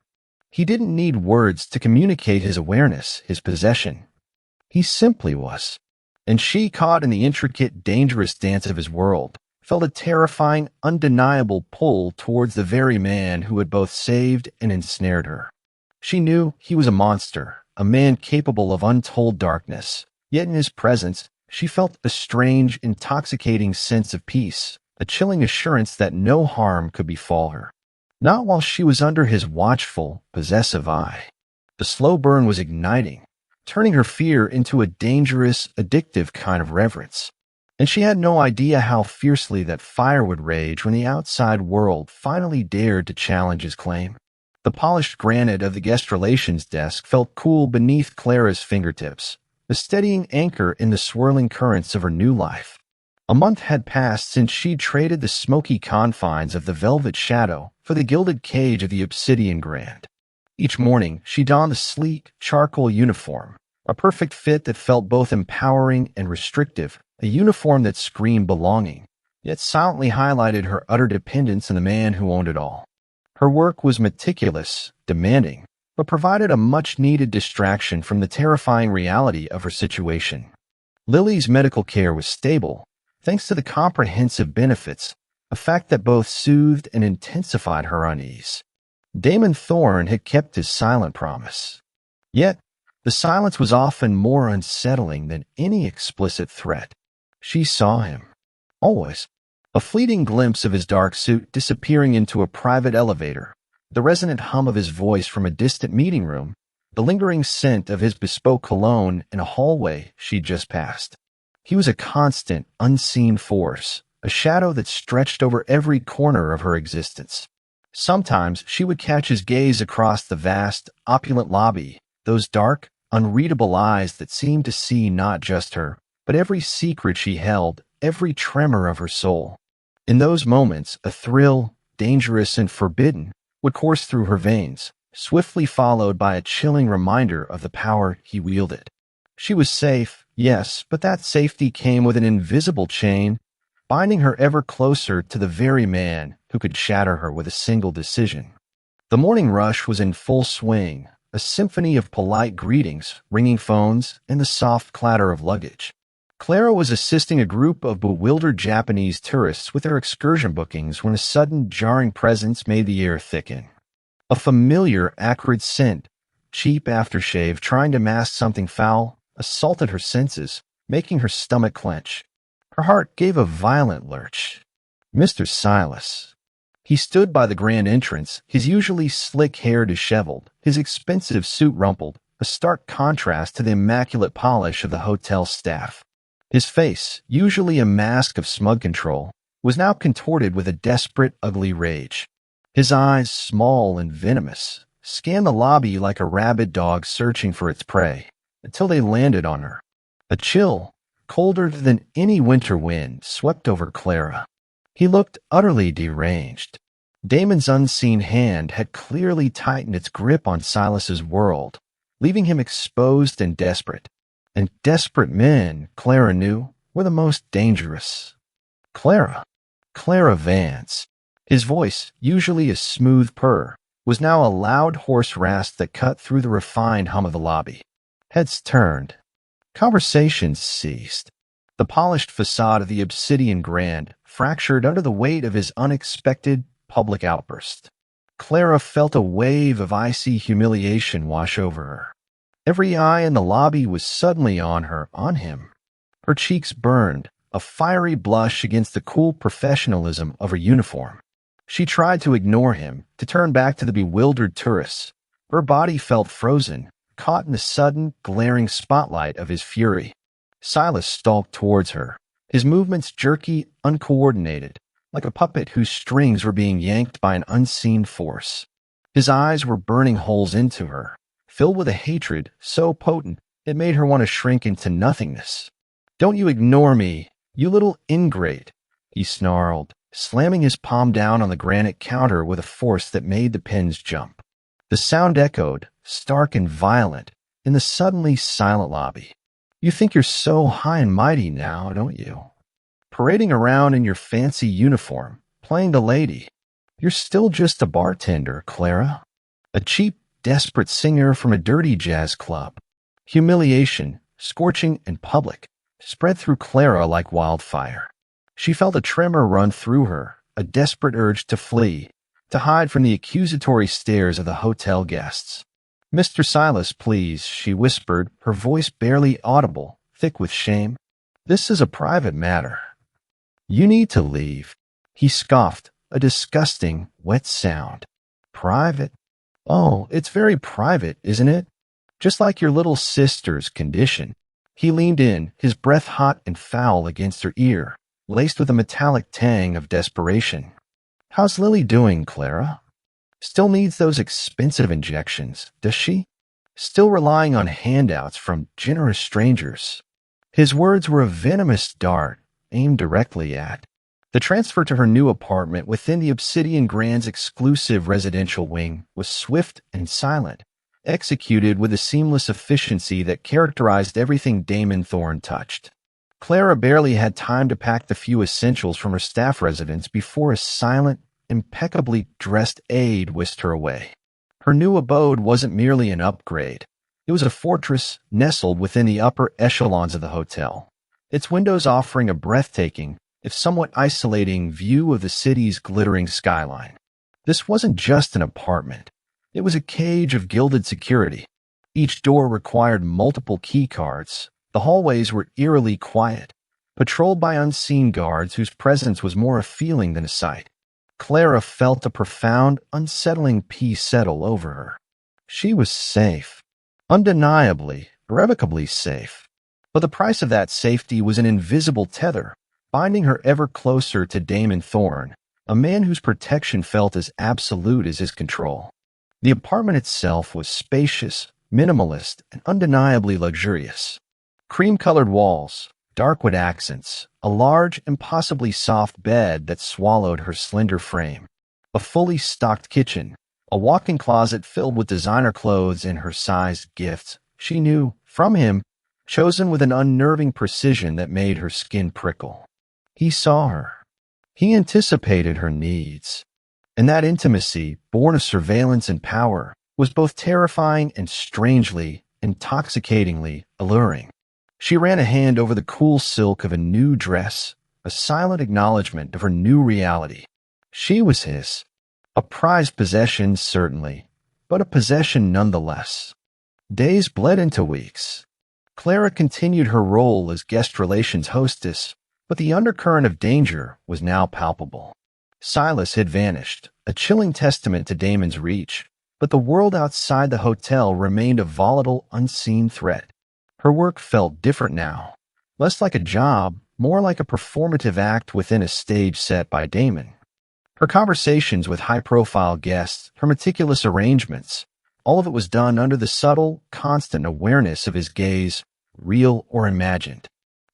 He didn't need words to communicate his awareness, his possession. He simply was. And she, caught in the intricate, dangerous dance of his world, felt a terrifying, undeniable pull towards the very man who had both saved and ensnared her. She knew he was a monster, a man capable of untold darkness, yet in his presence she felt a strange, intoxicating sense of peace, a chilling assurance that no harm could befall her. Not while she was under his watchful, possessive eye. The slow burn was igniting, turning her fear into a dangerous, addictive kind of reverence. And she had no idea how fiercely that fire would rage when the outside world finally dared to challenge his claim. The polished granite of the guest relations desk felt cool beneath Clara's fingertips, a steadying anchor in the swirling currents of her new life. A month had passed since she'd traded the smoky confines of the velvet shadow for the gilded cage of the obsidian grand. Each morning, she donned the sleek, charcoal uniform, a perfect fit that felt both empowering and restrictive, a uniform that screamed belonging, yet silently highlighted her utter dependence on the man who owned it all. Her work was meticulous, demanding, but provided a much-needed distraction from the terrifying reality of her situation. Lily's medical care was stable, thanks to the comprehensive benefits, a fact that both soothed and intensified her unease. Damon Thorne had kept his silent promise. Yet, the silence was often more unsettling than any explicit threat. She saw him. Always. A fleeting glimpse of his dark suit disappearing into a private elevator, the resonant hum of his voice from a distant meeting room, the lingering scent of his bespoke cologne in a hallway she'd just passed. He was a constant, unseen force, a shadow that stretched over every corner of her existence. Sometimes she would catch his gaze across the vast, opulent lobby, those dark, unreadable eyes that seemed to see not just her, but every secret she held, every tremor of her soul. In those moments, a thrill, dangerous and forbidden, would course through her veins, swiftly followed by a chilling reminder of the power he wielded. She was safe, yes, but that safety came with an invisible chain, binding her ever closer to the very man who could shatter her with a single decision. The morning rush was in full swing, a symphony of polite greetings, ringing phones, and the soft clatter of luggage. Clara was assisting a group of bewildered Japanese tourists with their excursion bookings when a sudden, jarring presence made the air thicken. A familiar, acrid scent, cheap aftershave trying to mask something foul, assaulted her senses, making her stomach clench. Her heart gave a violent lurch. Mr. Silas. He stood by the grand entrance, his usually slick hair disheveled, his expensive suit rumpled, a stark contrast to the immaculate polish of the hotel staff. His face, usually a mask of smug control, was now contorted with a desperate, ugly rage. His eyes, small and venomous, scanned the lobby like a rabid dog searching for its prey, until they landed on her. A chill, colder than any winter wind, swept over Clara. He looked utterly deranged. Damon's unseen hand had clearly tightened its grip on Silas's world, leaving him exposed and desperate. And desperate men, Clara knew, were the most dangerous. Clara Vance. His voice, usually a smooth purr, was now a loud hoarse rasp that cut through the refined hum of the lobby. Heads turned. Conversations ceased. The polished facade of the Obsidian Grand fractured under the weight of his unexpected public outburst. Clara felt a wave of icy humiliation wash over her. Every eye in the lobby was suddenly on him. Her cheeks burned, a fiery blush against the cool professionalism of her uniform. She tried to ignore him, to turn back to the bewildered tourists. Her body felt frozen, caught in the sudden, glaring spotlight of his fury. Silas stalked towards her, his movements jerky, uncoordinated, like a puppet whose strings were being yanked by an unseen force. His eyes were burning holes into her, filled with a hatred so potent it made her want to shrink into nothingness. "Don't you ignore me, you little ingrate," he snarled, slamming his palm down on the granite counter with a force that made the pins jump. The sound echoed, stark and violent, in the suddenly silent lobby. "You think you're so high and mighty now, don't you? Parading around in your fancy uniform, playing the lady. You're still just a bartender, Clara. A cheap, desperate singer from a dirty jazz club." Humiliation, scorching and public, spread through Clara like wildfire. She felt a tremor run through her, a desperate urge to flee, to hide from the accusatory stares of the hotel guests. "Mr. Silas, please," she whispered, her voice barely audible, thick with shame. "This is a private matter." "You need to leave," he scoffed, a disgusting, wet sound. "Private? Oh, it's very private, isn't it? Just like your little sister's condition." He leaned in, his breath hot and foul against her ear, laced with a metallic tang of desperation. "How's Lily doing, Clara? Still needs those expensive injections, does she? Still relying on handouts from generous strangers?" His words were a venomous dart, aimed directly at. The transfer to her new apartment within the Obsidian Grand's exclusive residential wing was swift and silent, executed with the seamless efficiency that characterized everything Damon Thorne touched. Clara barely had time to pack the few essentials from her staff residence before a silent, impeccably dressed aide whisked her away. Her new abode wasn't merely an upgrade. It was a fortress nestled within the upper echelons of the hotel, its windows offering a breathtaking, if somewhat isolating, view of the city's glittering skyline. This wasn't just an apartment. It was a cage of gilded security. Each door required multiple key cards. The hallways were eerily quiet, patrolled by unseen guards whose presence was more a feeling than a sight. Clara felt a profound, unsettling peace settle over her. She was safe. Undeniably, irrevocably safe. But the price of that safety was an invisible tether, binding her ever closer to Damon Thorne, a man whose protection felt as absolute as his control. The apartment itself was spacious, minimalist, and undeniably luxurious. Cream-colored walls, dark wood accents, a large, impossibly soft bed that swallowed her slender frame, a fully stocked kitchen, a walk-in closet filled with designer clothes and her sized gifts, she knew, from him, chosen with an unnerving precision that made her skin prickle. He saw her. He anticipated her needs. And that intimacy, born of surveillance and power, was both terrifying and strangely, intoxicatingly alluring. She ran a hand over the cool silk of a new dress, a silent acknowledgement of her new reality. She was his. A prized possession, certainly, but a possession nonetheless. Days bled into weeks. Clara continued her role as guest relations hostess, but the undercurrent of danger was now palpable. Silas had vanished, a chilling testament to Damon's reach, but the world outside the hotel remained a volatile, unseen threat. Her work felt different now, less like a job, more like a performative act within a stage set by Damon. Her conversations with high-profile guests, her meticulous arrangements, All of it was done under the subtle, constant awareness of his gaze, real or imagined.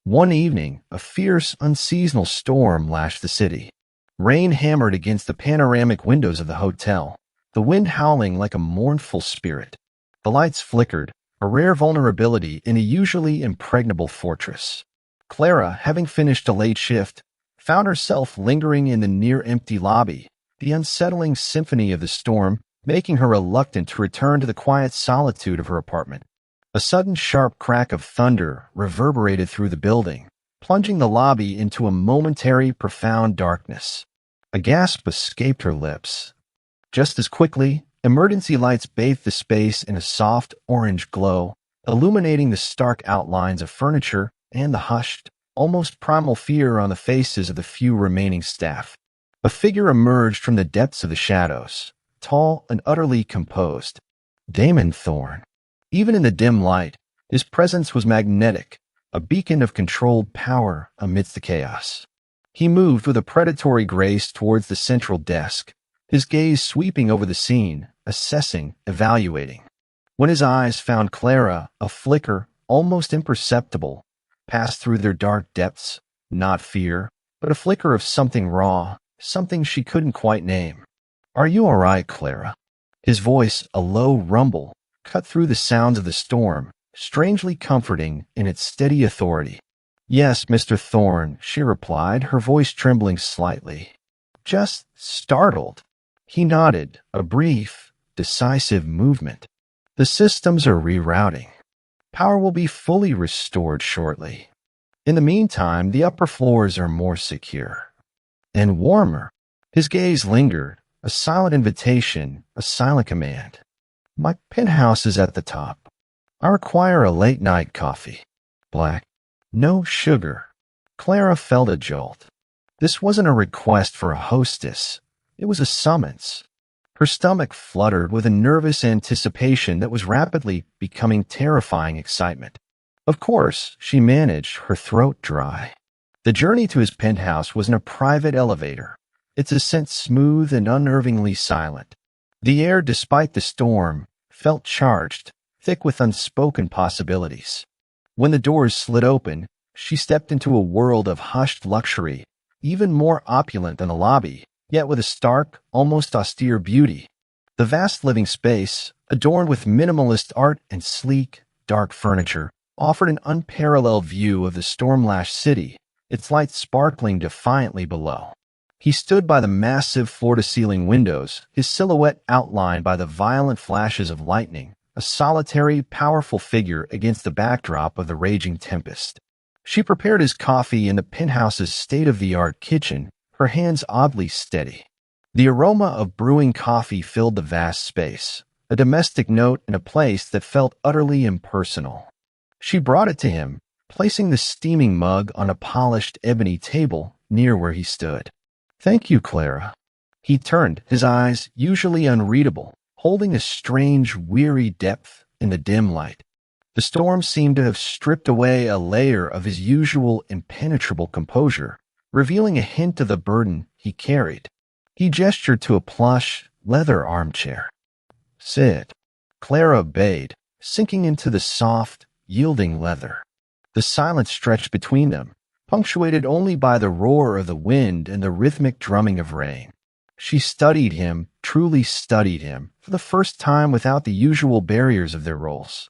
One evening, a fierce, unseasonal storm lashed the city. Rain hammered against the panoramic windows of the hotel, the wind howling like a mournful spirit. The lights flickered, a rare vulnerability in a usually impregnable fortress. Clara, having finished a late shift, found herself lingering in the near-empty lobby, the unsettling symphony of the storm making her reluctant to return to the quiet solitude of her apartment. A sudden sharp crack of thunder reverberated through the building, plunging the lobby into a momentary profound darkness. A gasp escaped her lips. Just as quickly, emergency lights bathed the space in a soft orange glow, illuminating the stark outlines of furniture and the hushed, almost primal fear on the faces of the few remaining staff. A figure emerged from the depths of the shadows, tall and utterly composed. Damon Thorne. Even in the dim light, his presence was magnetic, a beacon of controlled power amidst the chaos. He moved with a predatory grace towards the central desk, his gaze sweeping over the scene, assessing, evaluating. When his eyes found Clara, a flicker, almost imperceptible, passed through their dark depths, not fear, but a flicker of something raw, something she couldn't quite name. "Are you all right, Clara?" His voice, a low rumble, cut through the sounds of the storm, strangely comforting in its steady authority. "Yes, Mr. Thorne," she replied, her voice trembling slightly. "Just startled." He nodded, a brief, decisive movement. "The systems are rerouting. Power will be fully restored shortly. In the meantime, the upper floors are more secure. And warmer." His gaze lingered, a silent invitation, a silent command. "My penthouse is at the top. I require a late-night coffee. Black. No sugar." Clara felt a jolt. This wasn't a request for a hostess. It was a summons. Her stomach fluttered with a nervous anticipation that was rapidly becoming terrifying excitement. Of course, she managed, her throat dry. The journey to his penthouse was in a private elevator, its ascent smooth and unnervingly silent. The air, despite the storm, felt charged, thick with unspoken possibilities. When the doors slid open, she stepped into a world of hushed luxury, even more opulent than the lobby, yet with a stark, almost austere beauty. The vast living space, adorned with minimalist art and sleek, dark furniture, offered an unparalleled view of the storm-lashed city, its lights sparkling defiantly below. He stood by the massive floor-to-ceiling windows, his silhouette outlined by the violent flashes of lightning, a solitary, powerful figure against the backdrop of the raging tempest. She prepared his coffee in the penthouse's state-of-the-art kitchen, her hands oddly steady. The aroma of brewing coffee filled the vast space, a domestic note in a place that felt utterly impersonal. She brought it to him, placing the steaming mug on a polished ebony table near where he stood. "Thank you, Clara." He turned, his eyes, usually unreadable, holding a strange, weary depth in the dim light. The storm seemed to have stripped away a layer of his usual impenetrable composure, revealing a hint of the burden he carried. He gestured to a plush, leather armchair. "Sit." Clara obeyed, sinking into the soft, yielding leather. The silence stretched between them, punctuated only by the roar of the wind and the rhythmic drumming of rain. She studied him, truly studied him, for the first time without the usual barriers of their roles.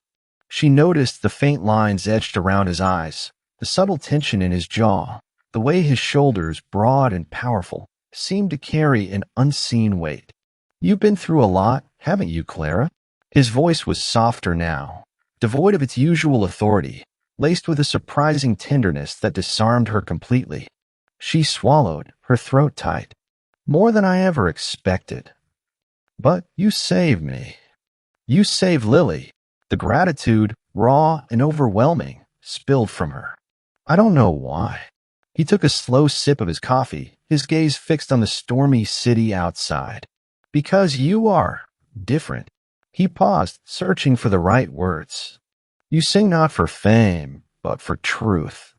She noticed the faint lines etched around his eyes, the subtle tension in his jaw, the way his shoulders, broad and powerful, seemed to carry an unseen weight. "You've been through a lot, haven't you, Clara?" His voice was softer now, devoid of its usual authority, laced with a surprising tenderness that disarmed her completely. She swallowed, her throat tight. "More than I ever expected. But you saved me. You saved Lily." The gratitude, raw and overwhelming, spilled from her. "I don't know why." He took a slow sip of his coffee, his gaze fixed on the stormy city outside. "Because you are different." He paused, searching for the right words. "You sing not for fame, but for truth.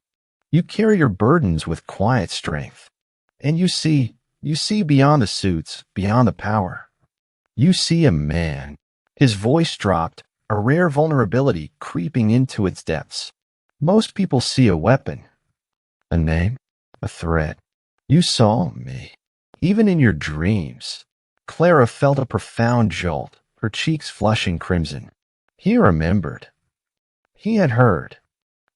You carry your burdens with quiet strength. And you see beyond the suits, beyond the power. You see a man." His voice dropped, a rare vulnerability creeping into its depths. Most people see a weapon, a name, a threat. You saw me, even in your dreams. Clara felt a profound jolt, her cheeks flushing crimson. He remembered. He had heard.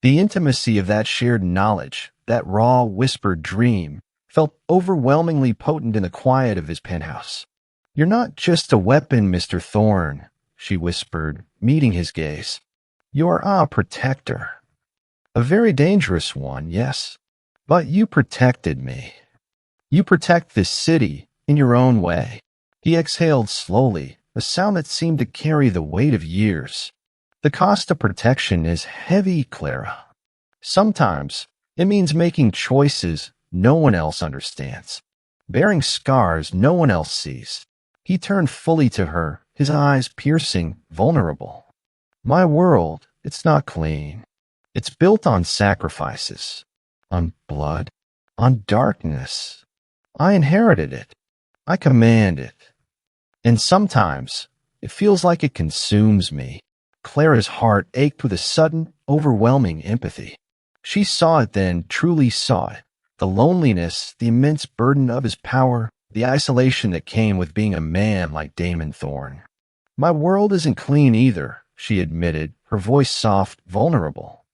The intimacy of that shared knowledge, that raw, whispered dream, felt overwhelmingly potent in the quiet of his penthouse. You're not just a weapon, Mr. Thorne, she whispered, meeting his gaze. You're a protector. A very dangerous one, yes. But you protected me. You protect this city in your own way. He exhaled slowly, a sound that seemed to carry the weight of years. The cost of protection is heavy, Clara. Sometimes it means making choices no one else understands, bearing scars no one else sees. He turned fully to her, his eyes piercing, vulnerable. My world, it's not clean. It's built on sacrifices, on blood, on darkness. I inherited it. I command it. And sometimes it feels like it consumes me. Clara's heart ached with a sudden, overwhelming empathy. She saw it then, truly saw it. The loneliness, the immense burden of his power, the isolation that came with being a man like Damon Thorne. My world isn't clean either, she admitted, her voice soft, vulnerable.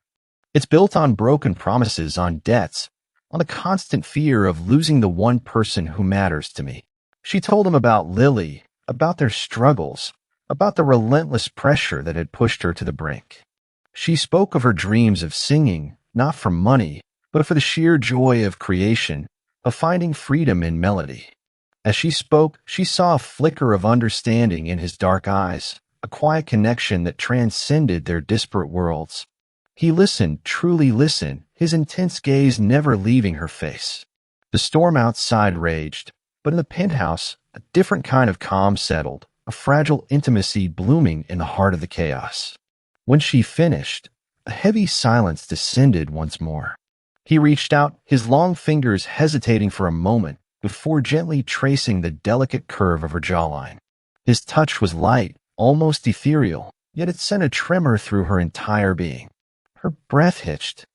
It's built on broken promises, on debts, on the constant fear of losing the one person who matters to me. She told him about Lily, about their struggles, about the relentless pressure that had pushed her to the brink. She spoke of her dreams of singing, not for money, but for the sheer joy of creation, of finding freedom in melody. As she spoke, she saw a flicker of understanding in his dark eyes, a quiet connection that transcended their disparate worlds. He listened, truly listened, his intense gaze never leaving her face. The storm outside raged, but in the penthouse, a different kind of calm settled, a fragile intimacy blooming in the heart of the chaos. When she finished, a heavy silence descended once more. He reached out, his long fingers hesitating for a moment before gently tracing the delicate curve of her jawline. His touch was light, almost ethereal, yet it sent a tremor through her entire being. Her breath hitched.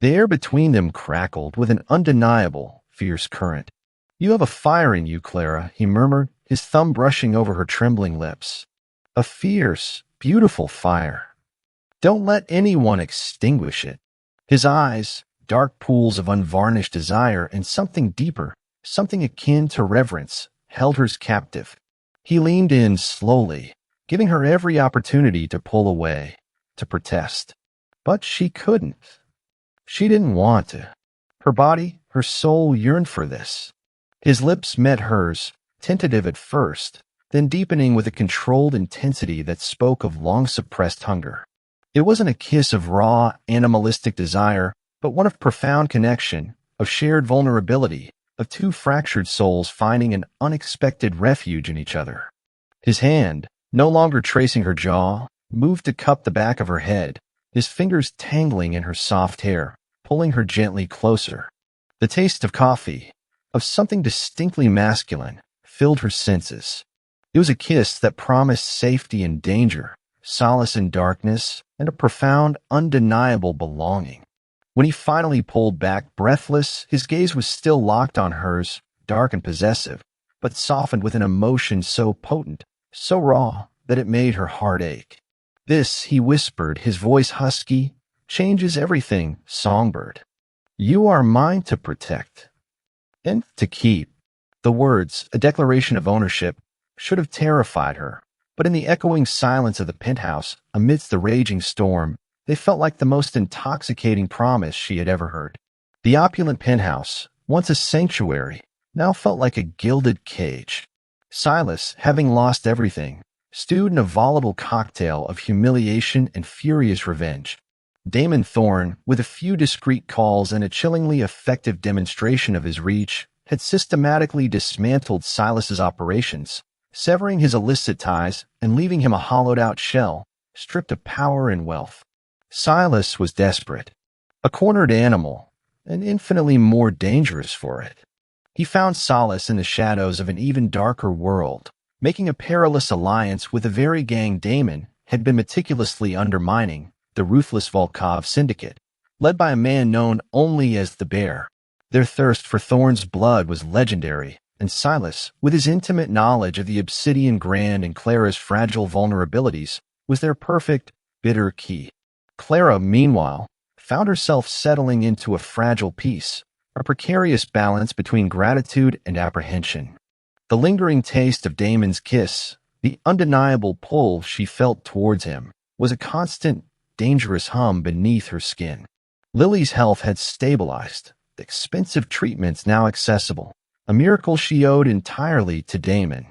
The air between them crackled with an undeniable, fierce current. You have a fire in you, Clara, he murmured, his thumb brushing over her trembling lips. A fierce, beautiful fire. Don't let anyone extinguish it. His eyes, dark pools of unvarnished desire and something deeper, something akin to reverence, held hers captive. He leaned in slowly, giving her every opportunity to pull away, to protest. But she couldn't. She didn't want to. Her body, her soul yearned for this. His lips met hers, tentative at first, then deepening with a controlled intensity that spoke of long-suppressed hunger. It wasn't a kiss of raw, animalistic desire, but one of profound connection, of shared vulnerability, of two fractured souls finding an unexpected refuge in each other. His hand, no longer tracing her jaw, moved to cup the back of her head, his fingers tangling in her soft hair, pulling her gently closer. The taste of coffee, of something distinctly masculine, filled her senses. It was a kiss that promised safety in danger, solace in darkness, and a profound, undeniable belonging. When he finally pulled back, breathless, his gaze was still locked on hers, dark and possessive, but softened with an emotion so potent, so raw, that it made her heart ache. This, he whispered, his voice husky, changes everything, songbird. You are mine to protect and to keep. The words, a declaration of ownership, should have terrified her, but in the echoing silence of the penthouse, amidst the raging storm, they felt like the most intoxicating promise she had ever heard. The opulent penthouse, once a sanctuary, now felt like a gilded cage. Silas, having lost everything, stewed in a volatile cocktail of humiliation and furious revenge. Damon Thorne, with a few discreet calls and a chillingly effective demonstration of his reach, had systematically dismantled Silas's operations, severing his illicit ties and leaving him a hollowed-out shell, stripped of power and wealth. Silas was desperate, a cornered animal, and infinitely more dangerous for it. He found solace in the shadows of an even darker world, making a perilous alliance with the very gang Damon had been meticulously undermining, the ruthless Volkov syndicate, led by a man known only as the Bear. Their thirst for Thorne's blood was legendary, and Silas, with his intimate knowledge of the Obsidian Grand and Clara's fragile vulnerabilities, was their perfect, bitter key. Clara, meanwhile, found herself settling into a fragile peace, a precarious balance between gratitude and apprehension. The lingering taste of Damon's kiss, the undeniable pull she felt towards him, was a constant, dangerous hum beneath her skin. Lily's health had stabilized, expensive treatments now accessible, a miracle she owed entirely to Damon.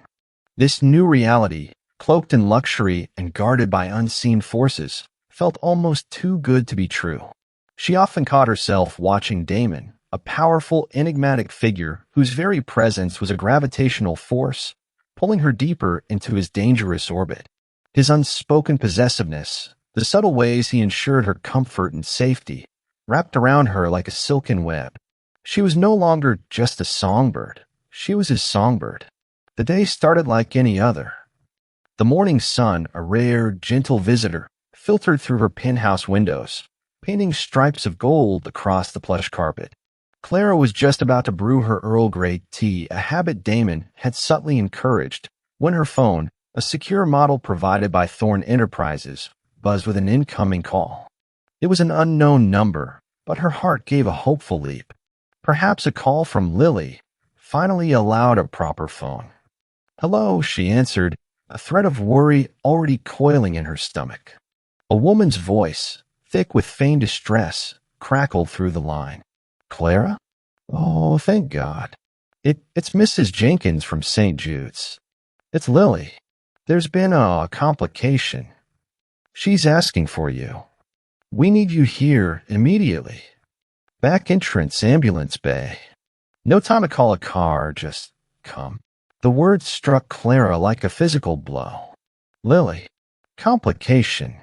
This new reality, cloaked in luxury and guarded by unseen forces, felt almost too good to be true. She often caught herself watching Damon, a powerful, enigmatic figure whose very presence was a gravitational force, pulling her deeper into his dangerous orbit. His unspoken possessiveness, the subtle ways he ensured her comfort and safety, wrapped around her like a silken web. She was no longer just a songbird. She was his songbird. The day started like any other. The morning sun, a rare, gentle visitor, filtered through her penthouse windows, painting stripes of gold across the plush carpet. Clara was just about to brew her Earl Grey tea, a habit Damon had subtly encouraged, when her phone, a secure model provided by Thorne Enterprises, buzzed with an incoming call. It was an unknown number, but her heart gave a hopeful leap. Perhaps a call from Lily, finally allowed a proper phone. "Hello," she answered, a thread of worry already coiling in her stomach. A woman's voice, thick with feigned distress, crackled through the line. "Clara? Oh, thank God. It's Mrs. Jenkins from St. Jude's. It's Lily. There's been a complication. She's asking for you. We need you here immediately. Back entrance, ambulance bay. No time to call a car, just come." The words struck Clara like a physical blow. Lily. Complication.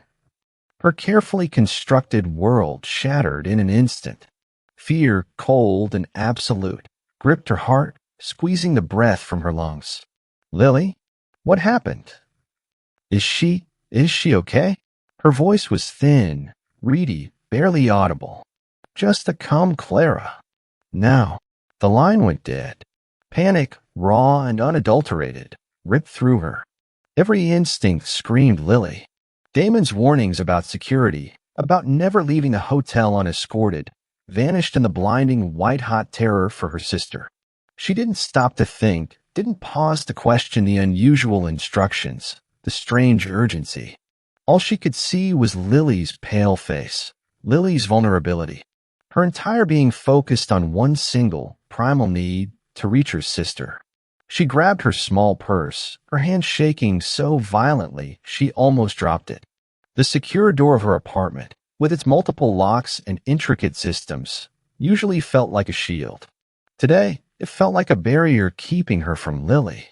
Her carefully constructed world shattered in an instant. Fear, cold and absolute, gripped her heart, squeezing the breath from her lungs. "Lily? What happened? Is she okay?" Her voice was thin, reedy, barely audible. "Just a calm Clara." Now, the line went dead. Panic, raw and unadulterated, ripped through her. Every instinct screamed Lily. Damon's warnings about security, about never leaving the hotel unescorted, vanished in the blinding white-hot terror for her sister. She didn't stop to think, didn't pause to question the unusual instructions, the strange urgency. All she could see was Lily's pale face, Lily's vulnerability. Her entire being focused on one single, primal need to reach her sister. She grabbed her small purse, her hand shaking so violently she almost dropped it. The secure door of her apartment, with its multiple locks and intricate systems, usually felt like a shield. Today, it felt like a barrier keeping her from Lily.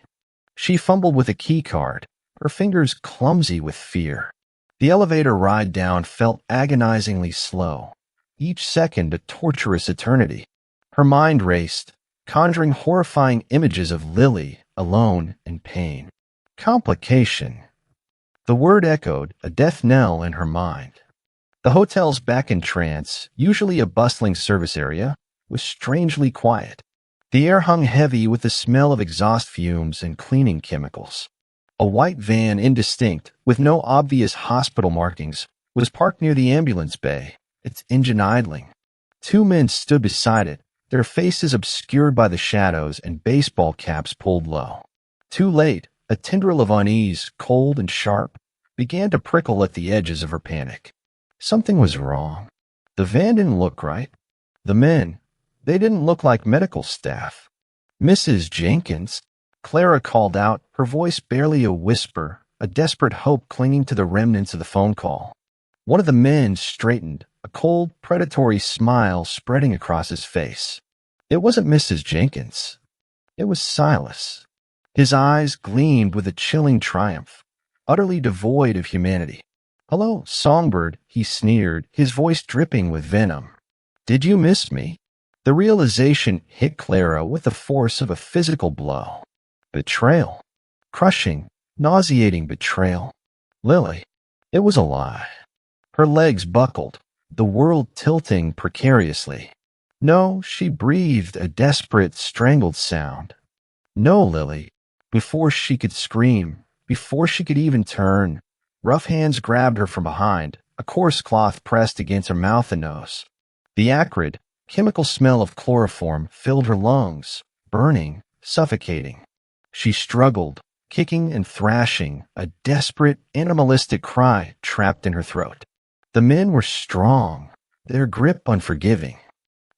She fumbled with a key card, her fingers clumsy with fear. The elevator ride down felt agonizingly slow, each second a torturous eternity. Her mind raced, conjuring horrifying images of Lily, alone and pain. Complication. The word echoed, a death knell in her mind. The hotel's back entrance, usually a bustling service area, was strangely quiet. The air hung heavy with the smell of exhaust fumes and cleaning chemicals. A white van, indistinct, with no obvious hospital markings, was parked near the ambulance bay, its engine idling. Two men stood beside it, their faces obscured by the shadows and baseball caps pulled low. Too late, a tendril of unease, cold and sharp, began to prickle at the edges of her panic. Something was wrong. The van didn't look right. The men, they didn't look like medical staff. "Mrs. Jenkins," Clara called out, her voice barely a whisper, a desperate hope clinging to the remnants of the phone call. One of the men straightened, a cold, predatory smile spreading across his face. It wasn't Mrs. Jenkins. It was Silas. His eyes gleamed with a chilling triumph, utterly devoid of humanity. "Hello, songbird," he sneered, his voice dripping with venom. "Did you miss me?" The realization hit Clara with the force of a physical blow. Betrayal. crushing, nauseating betrayal. Lily. It was a lie. Her legs buckled, the world tilting precariously. No, she breathed a desperate, strangled sound. No, Lily. Before she could scream, before she could even turn, rough hands grabbed her from behind, a coarse cloth pressed against her mouth and nose. The acrid, chemical smell of chloroform filled her lungs, burning, suffocating. She struggled, kicking and thrashing, a desperate, animalistic cry trapped in her throat. The men were strong, their grip unforgiving.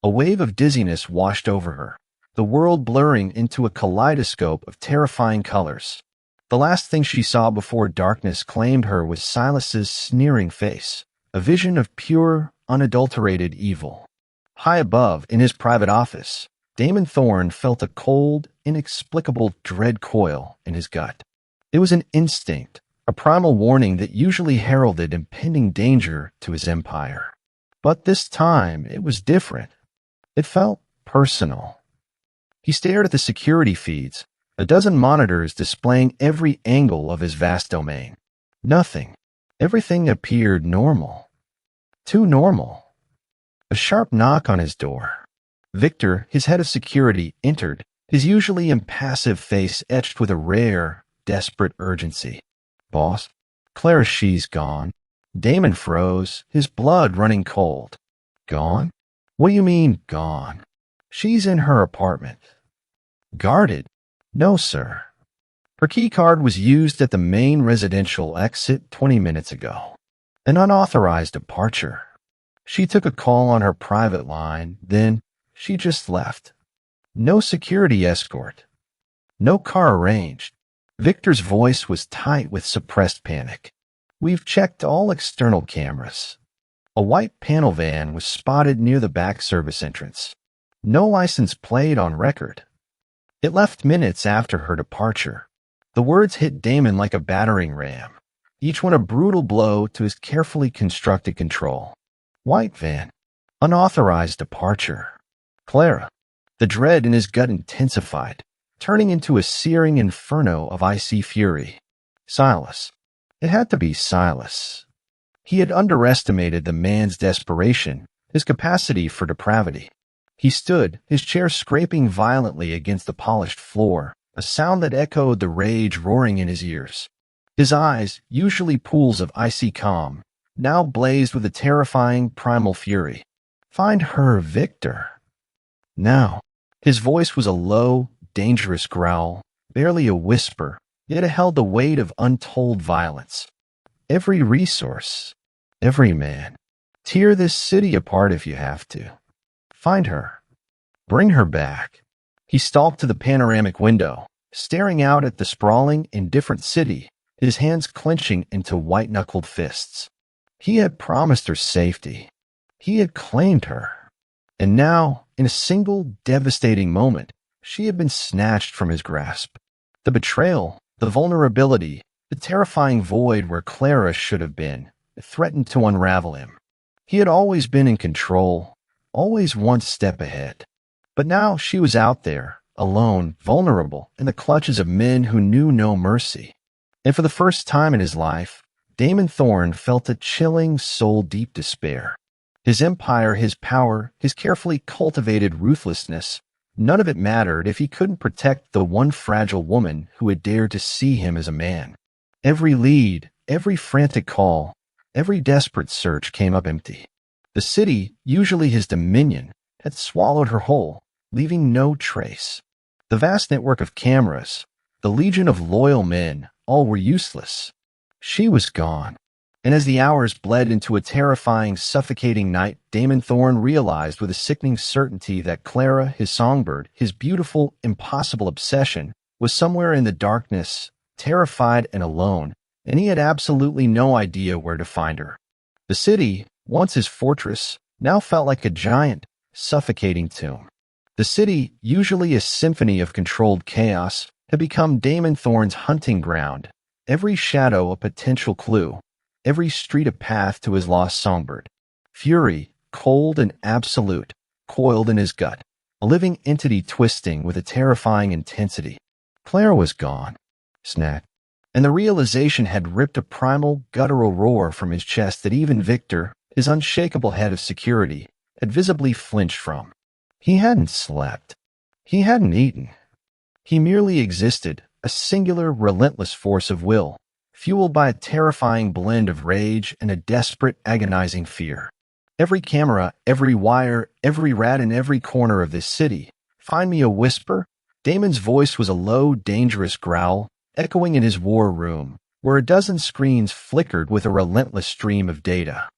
A wave of dizziness washed over her, the world blurring into a kaleidoscope of terrifying colors. The last thing she saw before darkness claimed her was Silas's sneering face, a vision of pure, unadulterated evil. High above, in his private office, Damon Thorne felt a cold, inexplicable dread coil in his gut. It was an instinct, a primal warning that usually heralded impending danger to his empire. But this time, it was different. It felt personal. He stared at the security feeds, a dozen monitors displaying every angle of his vast domain. Nothing. Everything appeared normal. Too normal. A sharp knock on his door. Victor, his head of security, entered, his usually impassive face etched with a rare, desperate urgency. Boss, Clara, she's gone. Damon froze, his blood running cold. Gone? What do you mean, gone? She's in her apartment. Guarded? No, sir. Her key card was used at the main residential exit 20 minutes ago. An unauthorized departure. She took a call on her private line, then she just left. No security escort. No car arranged. Victor's voice was tight with suppressed panic. We've checked all external cameras. A white panel van was spotted near the back service entrance. No license plate on record. It left minutes after her departure. The words hit Damon like a battering ram, each one a brutal blow to his carefully constructed control. White van. Unauthorized departure. Clara. The dread in his gut intensified, turning into a searing inferno of icy fury. Silas. It had to be Silas. He had underestimated the man's desperation, his capacity for depravity. He stood, his chair scraping violently against the polished floor, a sound that echoed the rage roaring in his ears. His eyes, usually pools of icy calm, now blazed with a terrifying primal fury. Find her, Victor. Now. His voice was a low, dangerous growl, barely a whisper, yet it held the weight of untold violence. Every resource, every man. Tear this city apart if you have to. Find her. Bring her back. He stalked to the panoramic window, staring out at the sprawling, indifferent city, his hands clenching into white-knuckled fists. He had promised her safety. He had claimed her. And now, in a single, devastating moment, she had been snatched from his grasp. The betrayal, the vulnerability, the terrifying void where Clara should have been, threatened to unravel him. He had always been in control, always one step ahead. But now she was out there, alone, vulnerable, in the clutches of men who knew no mercy. And for the first time in his life, Damon Thorne felt a chilling, soul-deep despair. His empire, his power, his carefully cultivated ruthlessness, none of it mattered if he couldn't protect the one fragile woman who had dared to see him as a man. Every lead, every frantic call, every desperate search came up empty. The city, usually his dominion, had swallowed her whole, leaving no trace. The vast network of cameras, the legion of loyal men, all were useless. She was gone. And as the hours bled into a terrifying, suffocating night, Damon Thorne realized with a sickening certainty that Clara, his songbird, his beautiful, impossible obsession, was somewhere in the darkness, terrified and alone, and he had absolutely no idea where to find her. The city, once his fortress, now felt like a giant, suffocating tomb. The city, usually a symphony of controlled chaos, had become Damon Thorne's hunting ground, every shadow a potential clue, every street a path to his lost songbird. Fury, cold and absolute, coiled in his gut, a living entity twisting with a terrifying intensity. Clara was gone. Snack. And the realization had ripped a primal, guttural roar from his chest that even Victor, his unshakable head of security, had visibly flinched from. He hadn't slept. He hadn't eaten. He merely existed, a singular, relentless force of will, fueled by a terrifying blend of rage and a desperate, agonizing fear. Every camera, every wire, every rat in every corner of this city. Find me a whisper? Damon's voice was a low, dangerous growl, echoing in his war room, where a dozen screens flickered with a relentless stream of data.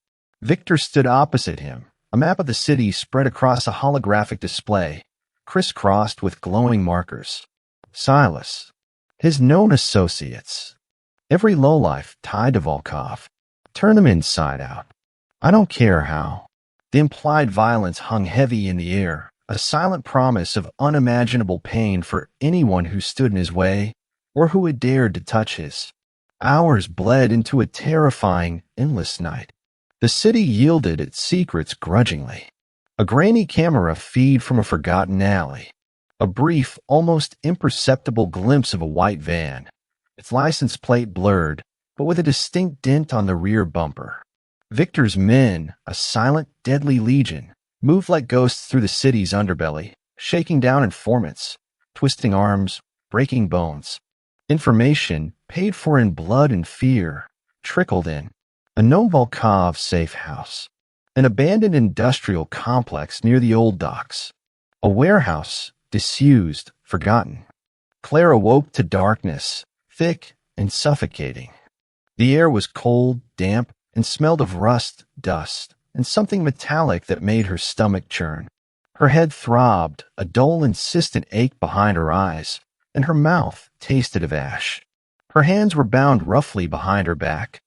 Victor stood opposite him, a map of the city spread across a holographic display, crisscrossed with glowing markers. Silas. His known associates. Every lowlife tied to Volkov. Turn them inside out. I don't care how. The implied violence hung heavy in the air, a silent promise of unimaginable pain for anyone who stood in his way or who had dared to touch his. Hours bled into a terrifying, endless night. The city yielded its secrets grudgingly. A grainy camera feed from a forgotten alley. A brief, almost imperceptible glimpse of a white van, its license plate blurred, but with a distinct dent on the rear bumper. Victor's men, a silent, deadly legion, moved like ghosts through the city's underbelly, shaking down informants, twisting arms, breaking bones. Information, paid for in blood and fear, trickled in. A known Volkov safe house. An abandoned industrial complex near the old docks. A warehouse, disused, forgotten. Claire awoke to darkness, thick and suffocating. The air was cold, damp, and smelled of rust, dust, and something metallic that made her stomach churn. Her head throbbed, a dull, insistent ache behind her eyes, and her mouth tasted of ash. Her hands were bound roughly behind her back,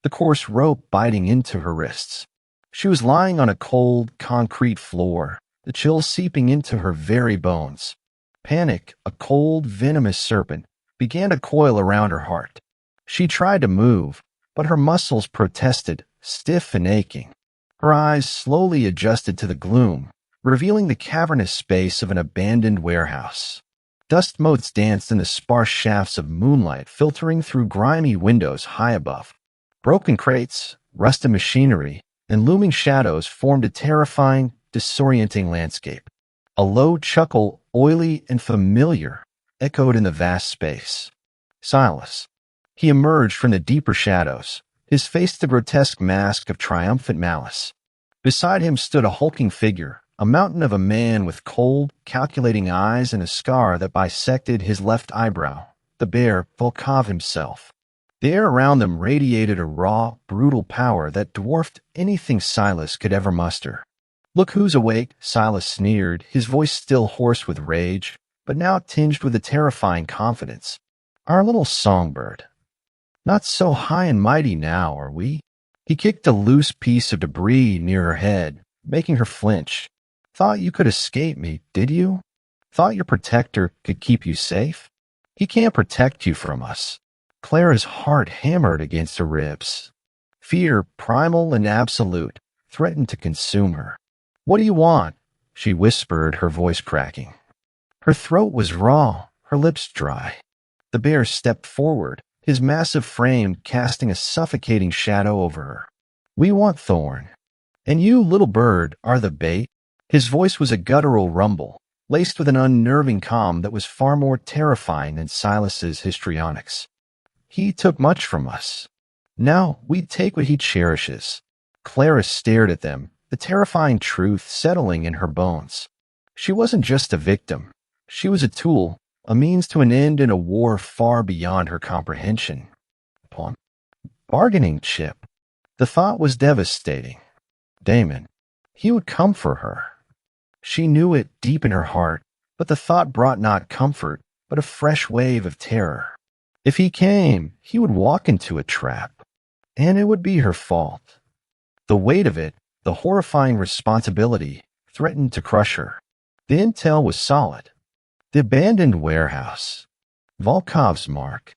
the coarse rope biting into her wrists. She was lying on a cold, concrete floor, the chill seeping into her very bones. Panic, a cold, venomous serpent, began to coil around her heart. She tried to move, but her muscles protested, stiff and aching. Her eyes slowly adjusted to the gloom, revealing the cavernous space of an abandoned warehouse. Dust motes danced in the sparse shafts of moonlight filtering through grimy windows high above. Broken crates, rusted machinery, and looming shadows formed a terrifying, disorienting landscape. A low chuckle, oily and familiar, echoed in the vast space. Silas. He emerged from the deeper shadows, his face the grotesque mask of triumphant malice. Beside him stood a hulking figure, a mountain of a man with cold, calculating eyes and a scar that bisected his left eyebrow, the bear Volkov himself. The air around them radiated a raw, brutal power that dwarfed anything Silas could ever muster. Look who's awake, Silas sneered, his voice still hoarse with rage, but now tinged with a terrifying confidence. Our little songbird. Not so high and mighty now, are we? He kicked a loose piece of debris near her head, making her flinch. Thought you could escape me, did you? Thought your protector could keep you safe? He can't protect you from us. Clara's heart hammered against her ribs. Fear, primal and absolute, threatened to consume her. What do you want? She whispered, her voice cracking. Her throat was raw, her lips dry. The bear stepped forward, his massive frame casting a suffocating shadow over her. We want Thorn. And you, little bird, are the bait. His voice was a guttural rumble, laced with an unnerving calm that was far more terrifying than Silas's histrionics. He took much from us. Now we take what he cherishes. Clara stared at them, the terrifying truth settling in her bones. She wasn't just a victim. She was a tool, a means to an end in a war far beyond her comprehension. Bargaining chip. The thought was devastating. Damon. He would come for her. She knew it deep in her heart, but the thought brought not comfort, but a fresh wave of terror. If he came, he would walk into a trap, and it would be her fault. The weight of it, the horrifying responsibility, threatened to crush her. The intel was solid. The abandoned warehouse. Volkov's mark.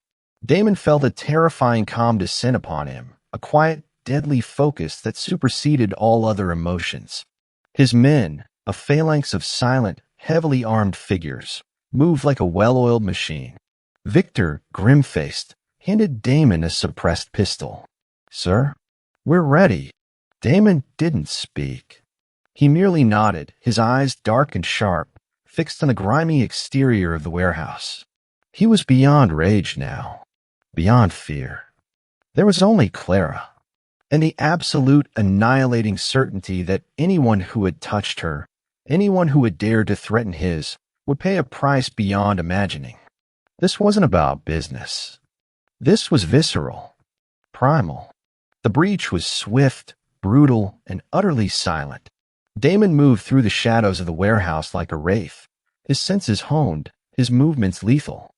Damon felt a terrifying calm descend upon him, a quiet, deadly focus that superseded all other emotions. His men, a phalanx of silent, heavily armed figures, moved like a well-oiled machine. Victor, grim-faced, handed Damon a suppressed pistol. "Sir, we're ready." Damon didn't speak. He merely nodded, his eyes dark and sharp, fixed on the grimy exterior of the warehouse. He was beyond rage now, beyond fear. There was only Clara, and the absolute annihilating certainty that anyone who had touched her, anyone who had dared to threaten his, would pay a price beyond imagining. This wasn't about business. This was visceral, primal. The breach was swift, brutal, and utterly silent. Damon moved through the shadows of the warehouse like a wraith, his senses honed, his movements lethal.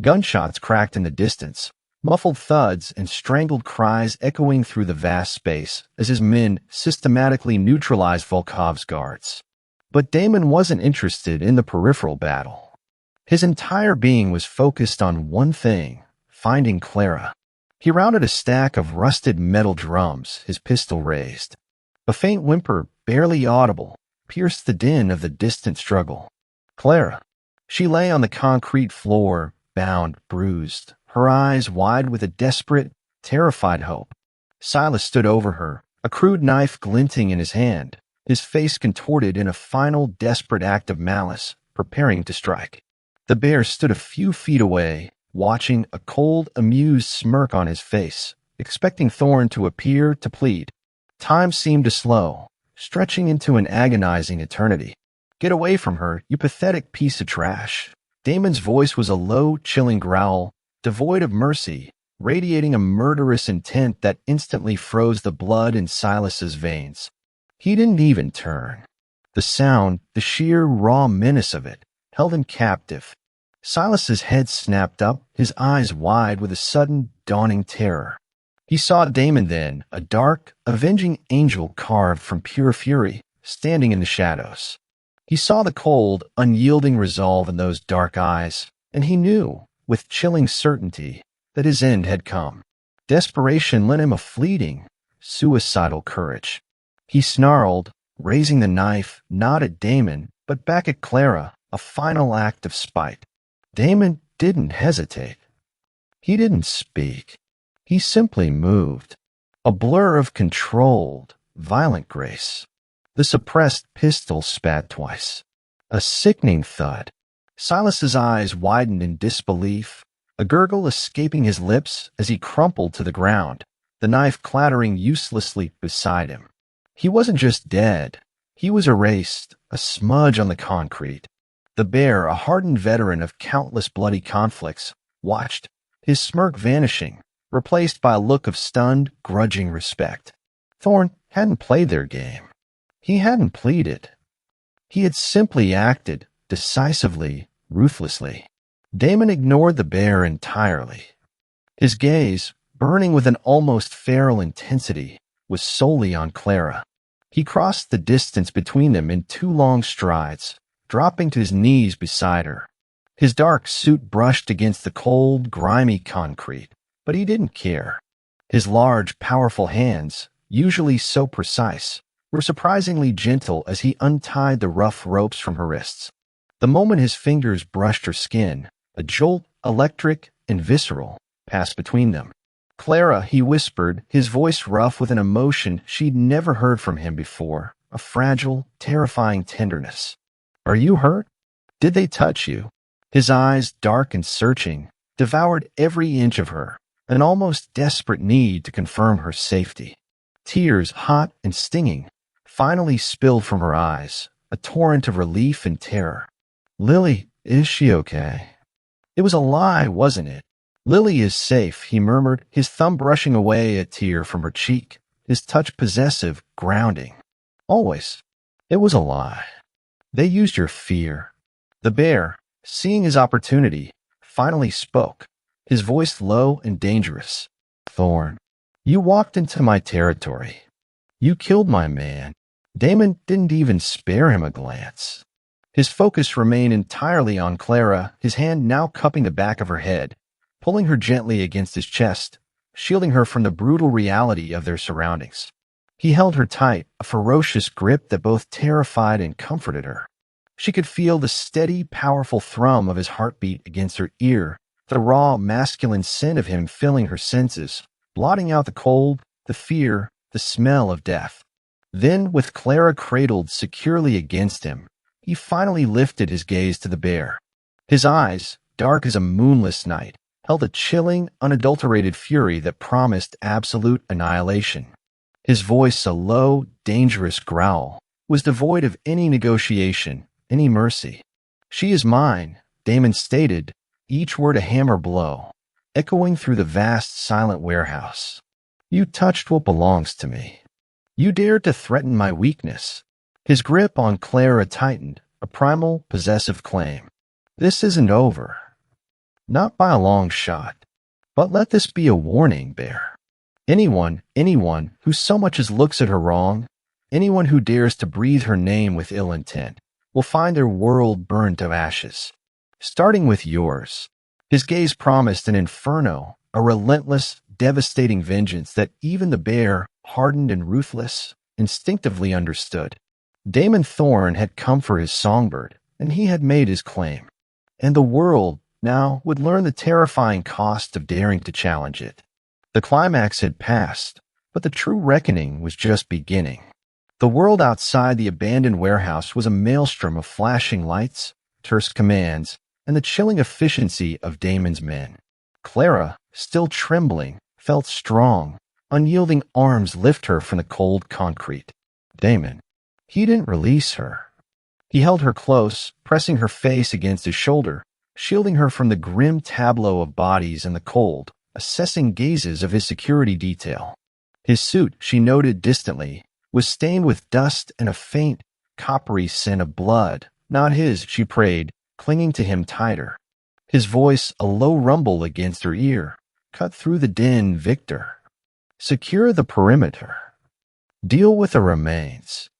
Gunshots cracked in the distance, muffled thuds and strangled cries echoing through the vast space as his men systematically neutralized Volkov's guards. But Damon wasn't interested in the peripheral battle. His entire being was focused on one thing: finding Clara. He rounded a stack of rusted metal drums, his pistol raised. A faint whimper, barely audible, pierced the din of the distant struggle. Clara. She lay on the concrete floor, bound, bruised, her eyes wide with a desperate, terrified hope. Silas stood over her, a crude knife glinting in his hand, his face contorted in a final desperate act of malice, preparing to strike. The bear stood a few feet away, watching, a cold, amused smirk on his face, expecting Thorn to appear to plead. Time seemed to slow, stretching into an agonizing eternity. "Get away from her, you pathetic piece of trash." Damon's voice was a low, chilling growl, devoid of mercy, radiating a murderous intent that instantly froze the blood in Silas's veins. He didn't even turn. The sound, the sheer, raw menace of it, held him captive. Silas's head snapped up, his eyes wide with a sudden, dawning terror. He saw Damon then, a dark, avenging angel carved from pure fury, standing in the shadows. He saw the cold, unyielding resolve in those dark eyes, and he knew, with chilling certainty, that his end had come. Desperation lent him a fleeting, suicidal courage. He snarled, raising the knife, not at Damon, but back at Clara, a final act of spite. Damon didn't hesitate. He didn't speak. He simply moved, a blur of controlled, violent grace. The suppressed pistol spat twice. A sickening thud. Silas's eyes widened in disbelief, a gurgle escaping his lips as he crumpled to the ground, the knife clattering uselessly beside him. He wasn't just dead. He was erased, a smudge on the concrete. The bear, a hardened veteran of countless bloody conflicts, watched, his smirk vanishing, replaced by a look of stunned, grudging respect. Thorn hadn't played their game. He hadn't pleaded. He had simply acted, decisively, ruthlessly. Damon ignored the bear entirely. His gaze, burning with an almost feral intensity, was solely on Clara. He crossed the distance between them in 2 long strides, dropping to his knees beside her. His dark suit brushed against the cold, grimy concrete, but he didn't care. His large, powerful hands, usually so precise, were surprisingly gentle as he untied the rough ropes from her wrists. The moment his fingers brushed her skin, a jolt, electric and visceral, passed between them. "Clara," he whispered, his voice rough with an emotion she'd never heard from him before, a fragile, terrifying tenderness. "Are you hurt? Did they touch you?" His eyes, dark and searching, devoured every inch of her, an almost desperate need to confirm her safety. Tears, hot and stinging, finally spilled from her eyes, a torrent of relief and terror. "Lily, is she okay?" It was a lie, wasn't it? "Lily is safe," he murmured, his thumb brushing away a tear from her cheek, his touch possessive, grounding. "Always." It was a lie. They used your fear. The bear, seeing his opportunity, finally spoke, his voice low and dangerous. "Thorn, you walked into my territory. You killed my man." Damon didn't even spare him a glance. His focus remained entirely on Clara, his hand now cupping the back of her head, pulling her gently against his chest, shielding her from the brutal reality of their surroundings. He held her tight, a ferocious grip that both terrified and comforted her. She could feel the steady, powerful thrum of his heartbeat against her ear, the raw, masculine scent of him filling her senses, blotting out the cold, the fear, the smell of death. Then, with Clara cradled securely against him, he finally lifted his gaze to the bear. His eyes, dark as a moonless night, held a chilling, unadulterated fury that promised absolute annihilation. His voice, a low, dangerous growl, was devoid of any negotiation, any mercy. "She is mine," Damon stated, each word a hammer blow, echoing through the vast, silent warehouse. "You touched what belongs to me. You dared to threaten my weakness." His grip on Clara tightened, a primal, possessive claim. "This isn't over. Not by a long shot. But let this be a warning, Bear. Anyone who so much as looks at her wrong, anyone who dares to breathe her name with ill intent, will find their world burned to ashes. Starting with yours." His gaze promised an inferno, a relentless, devastating vengeance that even the bear, hardened and ruthless, instinctively understood. Damon Thorne had come for his songbird, and he had made his claim. And the world, now, would learn the terrifying cost of daring to challenge it. The climax had passed, but the true reckoning was just beginning. The world outside the abandoned warehouse was a maelstrom of flashing lights, terse commands, and the chilling efficiency of Damon's men. Clara, still trembling, felt strong, unyielding arms lift her from the cold concrete. Damon. He didn't release her. He held her close, pressing her face against his shoulder, shielding her from the grim tableau of bodies and the cold, assessing gazes of his security detail. His suit, she noted distantly, was stained with dust and a faint, coppery scent of blood. Not his, she prayed, clinging to him tighter. His voice, a low rumble against her ear, cut through the din. "Victor, secure the perimeter. Deal with the remains.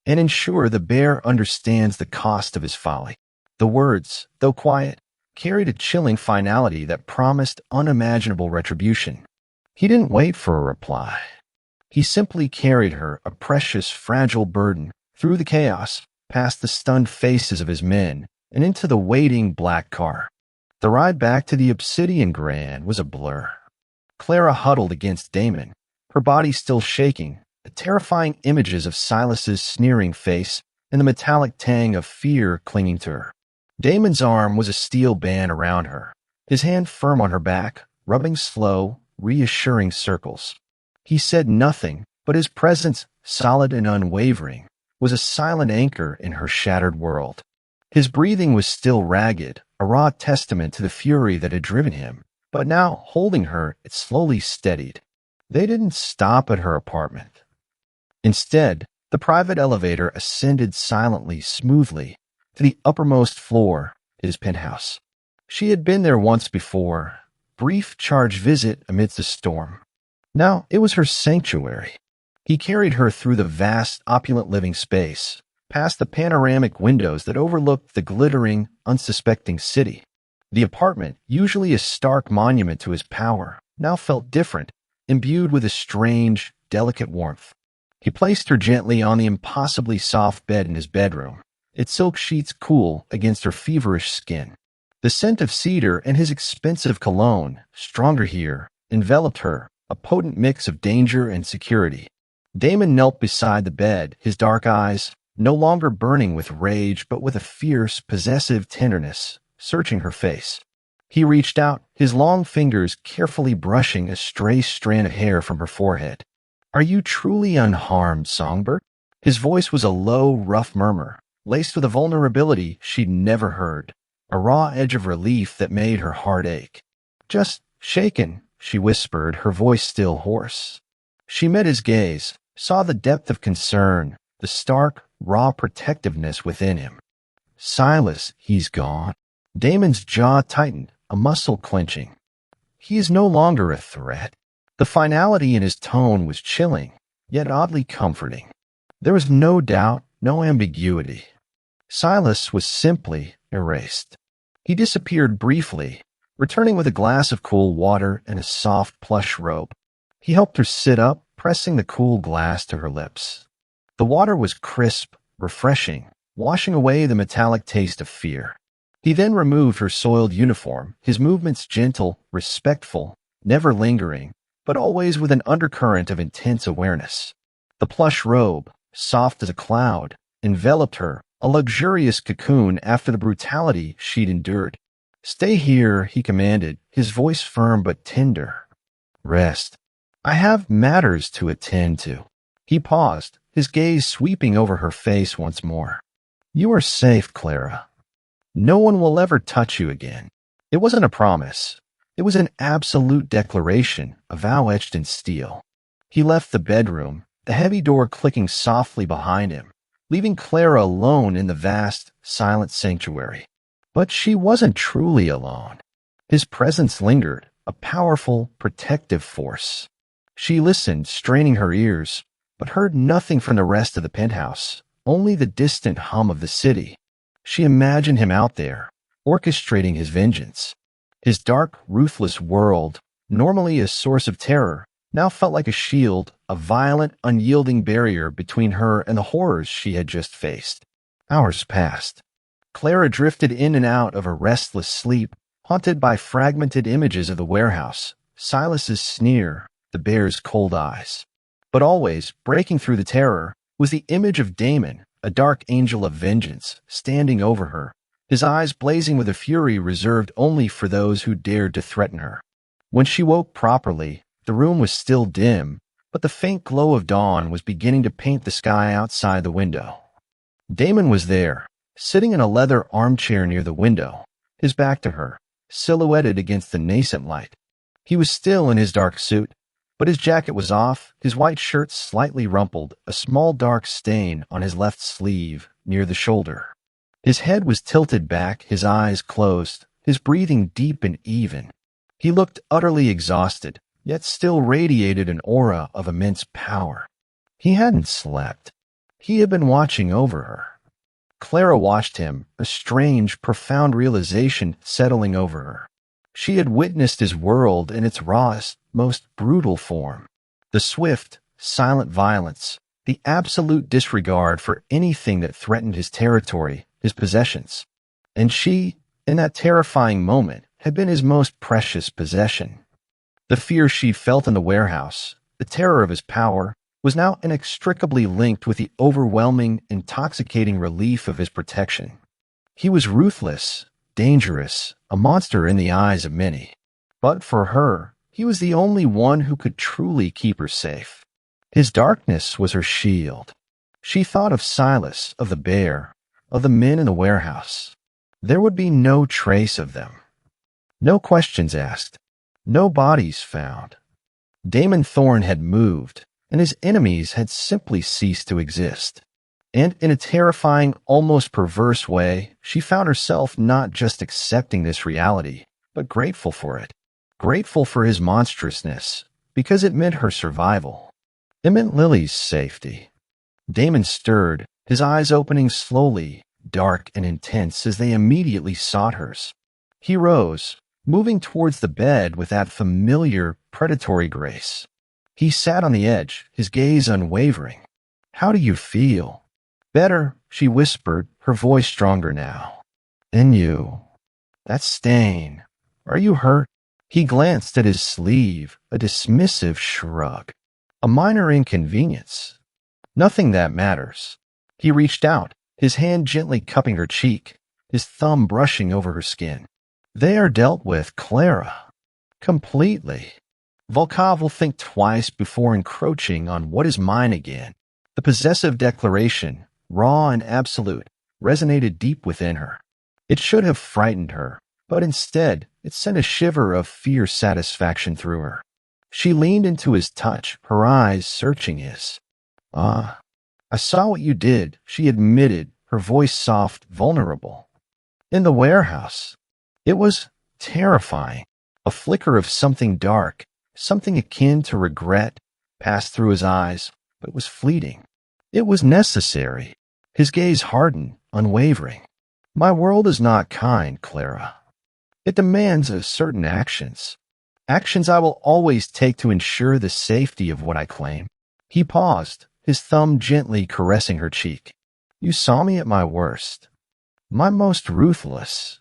And ensure the bear understands the cost of his folly." The words, though quiet, carried a chilling finality that promised unimaginable retribution. He didn't wait for a reply. He simply carried her, a precious, fragile burden, through the chaos, past the stunned faces of his men, and into the waiting black car. The ride back to the Obsidian Grand was a blur. Clara huddled against Damon, her body still shaking, the terrifying images of Silas's sneering face and the metallic tang of fear clinging to her. Damon's arm was a steel band around her, his hand firm on her back, rubbing slow, reassuring circles. He said nothing, but his presence, solid and unwavering, was a silent anchor in her shattered world. His breathing was still ragged, a raw testament to the fury that had driven him, but now, holding her, it slowly steadied. They didn't stop at her apartment. Instead, the private elevator ascended silently, smoothly, to the uppermost floor, his penthouse. She had been there once before, brief charge visit amidst a storm. Now it was her sanctuary. He carried her through the vast, opulent living space, past the panoramic windows that overlooked the glittering, unsuspecting city. The apartment, usually a stark monument to his power, now felt different, imbued with a strange, delicate warmth. He placed her gently on the impossibly soft bed in his bedroom, its silk sheets cool against her feverish skin. The scent of cedar and his expensive cologne, stronger here, enveloped her, a potent mix of danger and security. Damon knelt beside the bed, his dark eyes, no longer burning with rage but with a fierce, possessive tenderness, searching her face. He reached out, his long fingers carefully brushing a stray strand of hair from her forehead. "Are you truly unharmed, Songbird?" His voice was a low, rough murmur, laced with a vulnerability she'd never heard, a raw edge of relief that made her heart ache. "Just shaken," she whispered, her voice still hoarse. She met his gaze, saw the depth of concern, the stark, raw protectiveness within him. "Silas, he's gone." Damon's jaw tightened, a muscle clenching. "He is no longer a threat." The finality in his tone was chilling, yet oddly comforting. There was no doubt, no ambiguity. Silas was simply erased. He disappeared briefly, returning with a glass of cool water and a soft plush robe. He helped her sit up, pressing the cool glass to her lips. The water was crisp, refreshing, washing away the metallic taste of fear. He then removed her soiled uniform, his movements gentle, respectful, never lingering, but always with an undercurrent of intense awareness. The plush robe, soft as a cloud, enveloped her, a luxurious cocoon after the brutality she'd endured. "Stay here," he commanded, his voice firm but tender. "Rest. I have matters to attend to." He paused, his gaze sweeping over her face once more. "You are safe, Clara. No one will ever touch you again." It wasn't a promise. It was an absolute declaration, a vow etched in steel. He left the bedroom, the heavy door clicking softly behind him, leaving Clara alone in the vast, silent sanctuary. But she wasn't truly alone. His presence lingered, a powerful, protective force. She listened, straining her ears, but heard nothing from the rest of the penthouse, only the distant hum of the city. She imagined him out there, orchestrating his vengeance. His dark, ruthless world, normally a source of terror, now felt like a shield, a violent, unyielding barrier between her and the horrors she had just faced. Hours passed. Clara drifted in and out of a restless sleep, haunted by fragmented images of the warehouse, Silas's sneer, the bear's cold eyes. But always, breaking through the terror, was the image of Damon, a dark angel of vengeance, standing over her, his eyes blazing with a fury reserved only for those who dared to threaten her. When she woke properly, the room was still dim, but the faint glow of dawn was beginning to paint the sky outside the window. Damon was there, sitting in a leather armchair near the window, his back to her, silhouetted against the nascent light. He was still in his dark suit, but his jacket was off, his white shirt slightly rumpled, a small dark stain on his left sleeve near the shoulder. His head was tilted back, his eyes closed, his breathing deep and even. He looked utterly exhausted, yet still radiated an aura of immense power. He hadn't slept. He had been watching over her. Clara watched him, a strange, profound realization settling over her. She had witnessed his world in its rawest, most brutal form. The swift, silent violence, the absolute disregard for anything that threatened his territory, his possessions. And she, in that terrifying moment, had been his most precious possession. The fear she felt in the warehouse, the terror of his power, was now inextricably linked with the overwhelming, intoxicating relief of his protection. He was ruthless, dangerous, a monster in the eyes of many. But for her, he was the only one who could truly keep her safe. His darkness was her shield. She thought of Silas, of the bear, of the men in the warehouse. There would be no trace of them. No questions asked. No bodies found. Damon Thorne had moved, and his enemies had simply ceased to exist. And in a terrifying, almost perverse way, she found herself not just accepting this reality, but grateful for it. Grateful for his monstrousness, because it meant her survival. It meant Lily's safety. Damon stirred, his eyes opening slowly, dark and intense as they immediately sought hers. He rose, moving towards the bed with that familiar, predatory grace. He sat on the edge, his gaze unwavering. "How do you feel?" "Better," she whispered, her voice stronger now. "And you? That stain. Are you hurt?" He glanced at his sleeve, a dismissive shrug. "A minor inconvenience. Nothing that matters." He reached out, his hand gently cupping her cheek, his thumb brushing over her skin. "They are dealt with, Clara. Completely. Volkov will think twice before encroaching on what is mine again." The possessive declaration, raw and absolute, resonated deep within her. It should have frightened her, but instead, it sent a shiver of fierce satisfaction through her. She leaned into his touch, her eyes searching his. "Ah, I saw what you did," she admitted, her voice soft, vulnerable. "In the warehouse. It was terrifying. A flicker of something dark, something akin to regret, passed through his eyes, but was fleeting. It was necessary." His gaze hardened, unwavering. "My world is not kind, Clara. It demands a certain actions. Actions I will always take to ensure the safety of what I claim." He paused, his thumb gently caressing her cheek. "You saw me at my worst. My most ruthless.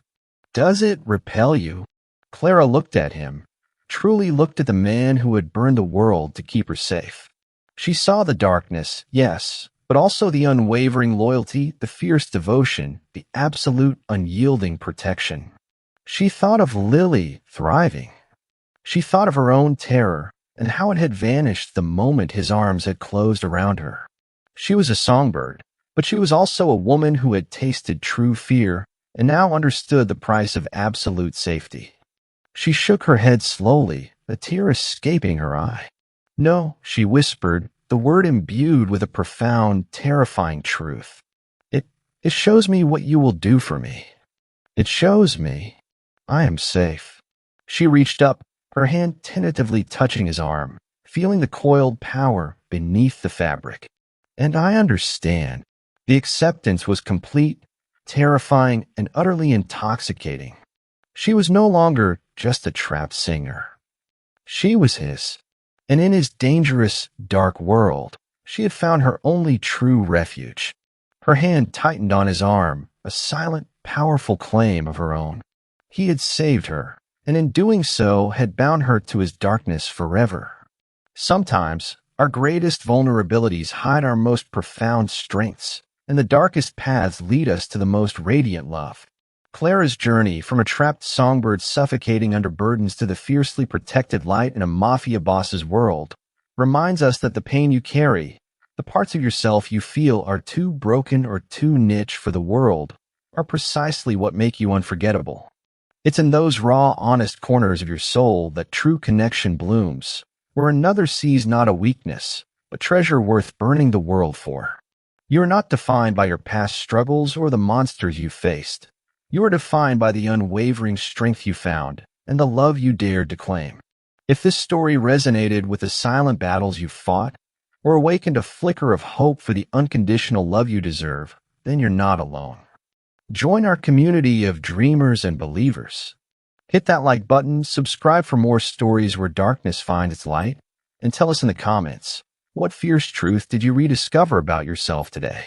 Does it repel you? Clara looked at him, truly looked at the man who had burned the world to keep her safe. She saw the darkness, yes, but also the unwavering loyalty, the fierce devotion, the absolute unyielding protection. She thought of Lily thriving. She thought of her own terror and how it had vanished the moment his arms had closed around her. She was a songbird, but she was also a woman who had tasted true fear and now understood the price of absolute safety. She shook her head slowly, a tear escaping her eye. No, she whispered, the word imbued with a profound, terrifying truth. It shows me what you will do for me. It shows me I am safe. She reached up, her hand tentatively touching his arm, feeling the coiled power beneath the fabric. And I understand. The acceptance was complete, terrifying, and utterly intoxicating. She was no longer just a trapped singer. She was his. And in his dangerous, dark world, she had found her only true refuge. Her hand tightened on his arm, a silent, powerful claim of her own. He had saved her, and in doing so had bound her to his darkness forever. Sometimes, our greatest vulnerabilities hide our most profound strengths, and the darkest paths lead us to the most radiant love. Clara's journey from a trapped songbird suffocating under burdens to the fiercely protected light in a mafia boss's world reminds us that the pain you carry, the parts of yourself you feel are too broken or too niche for the world, are precisely what make you unforgettable. It's in those raw, honest corners of your soul that true connection blooms, where another sees not a weakness, but treasure worth burning the world for. You are not defined by your past struggles or the monsters you faced. You are defined by the unwavering strength you found and the love you dared to claim. If this story resonated with the silent battles you fought or awakened a flicker of hope for the unconditional love you deserve, then you're not alone. Join our community of dreamers and believers. Hit that like button, subscribe for more stories where darkness finds its light, and tell us in the comments, what fierce truth did you rediscover about yourself today?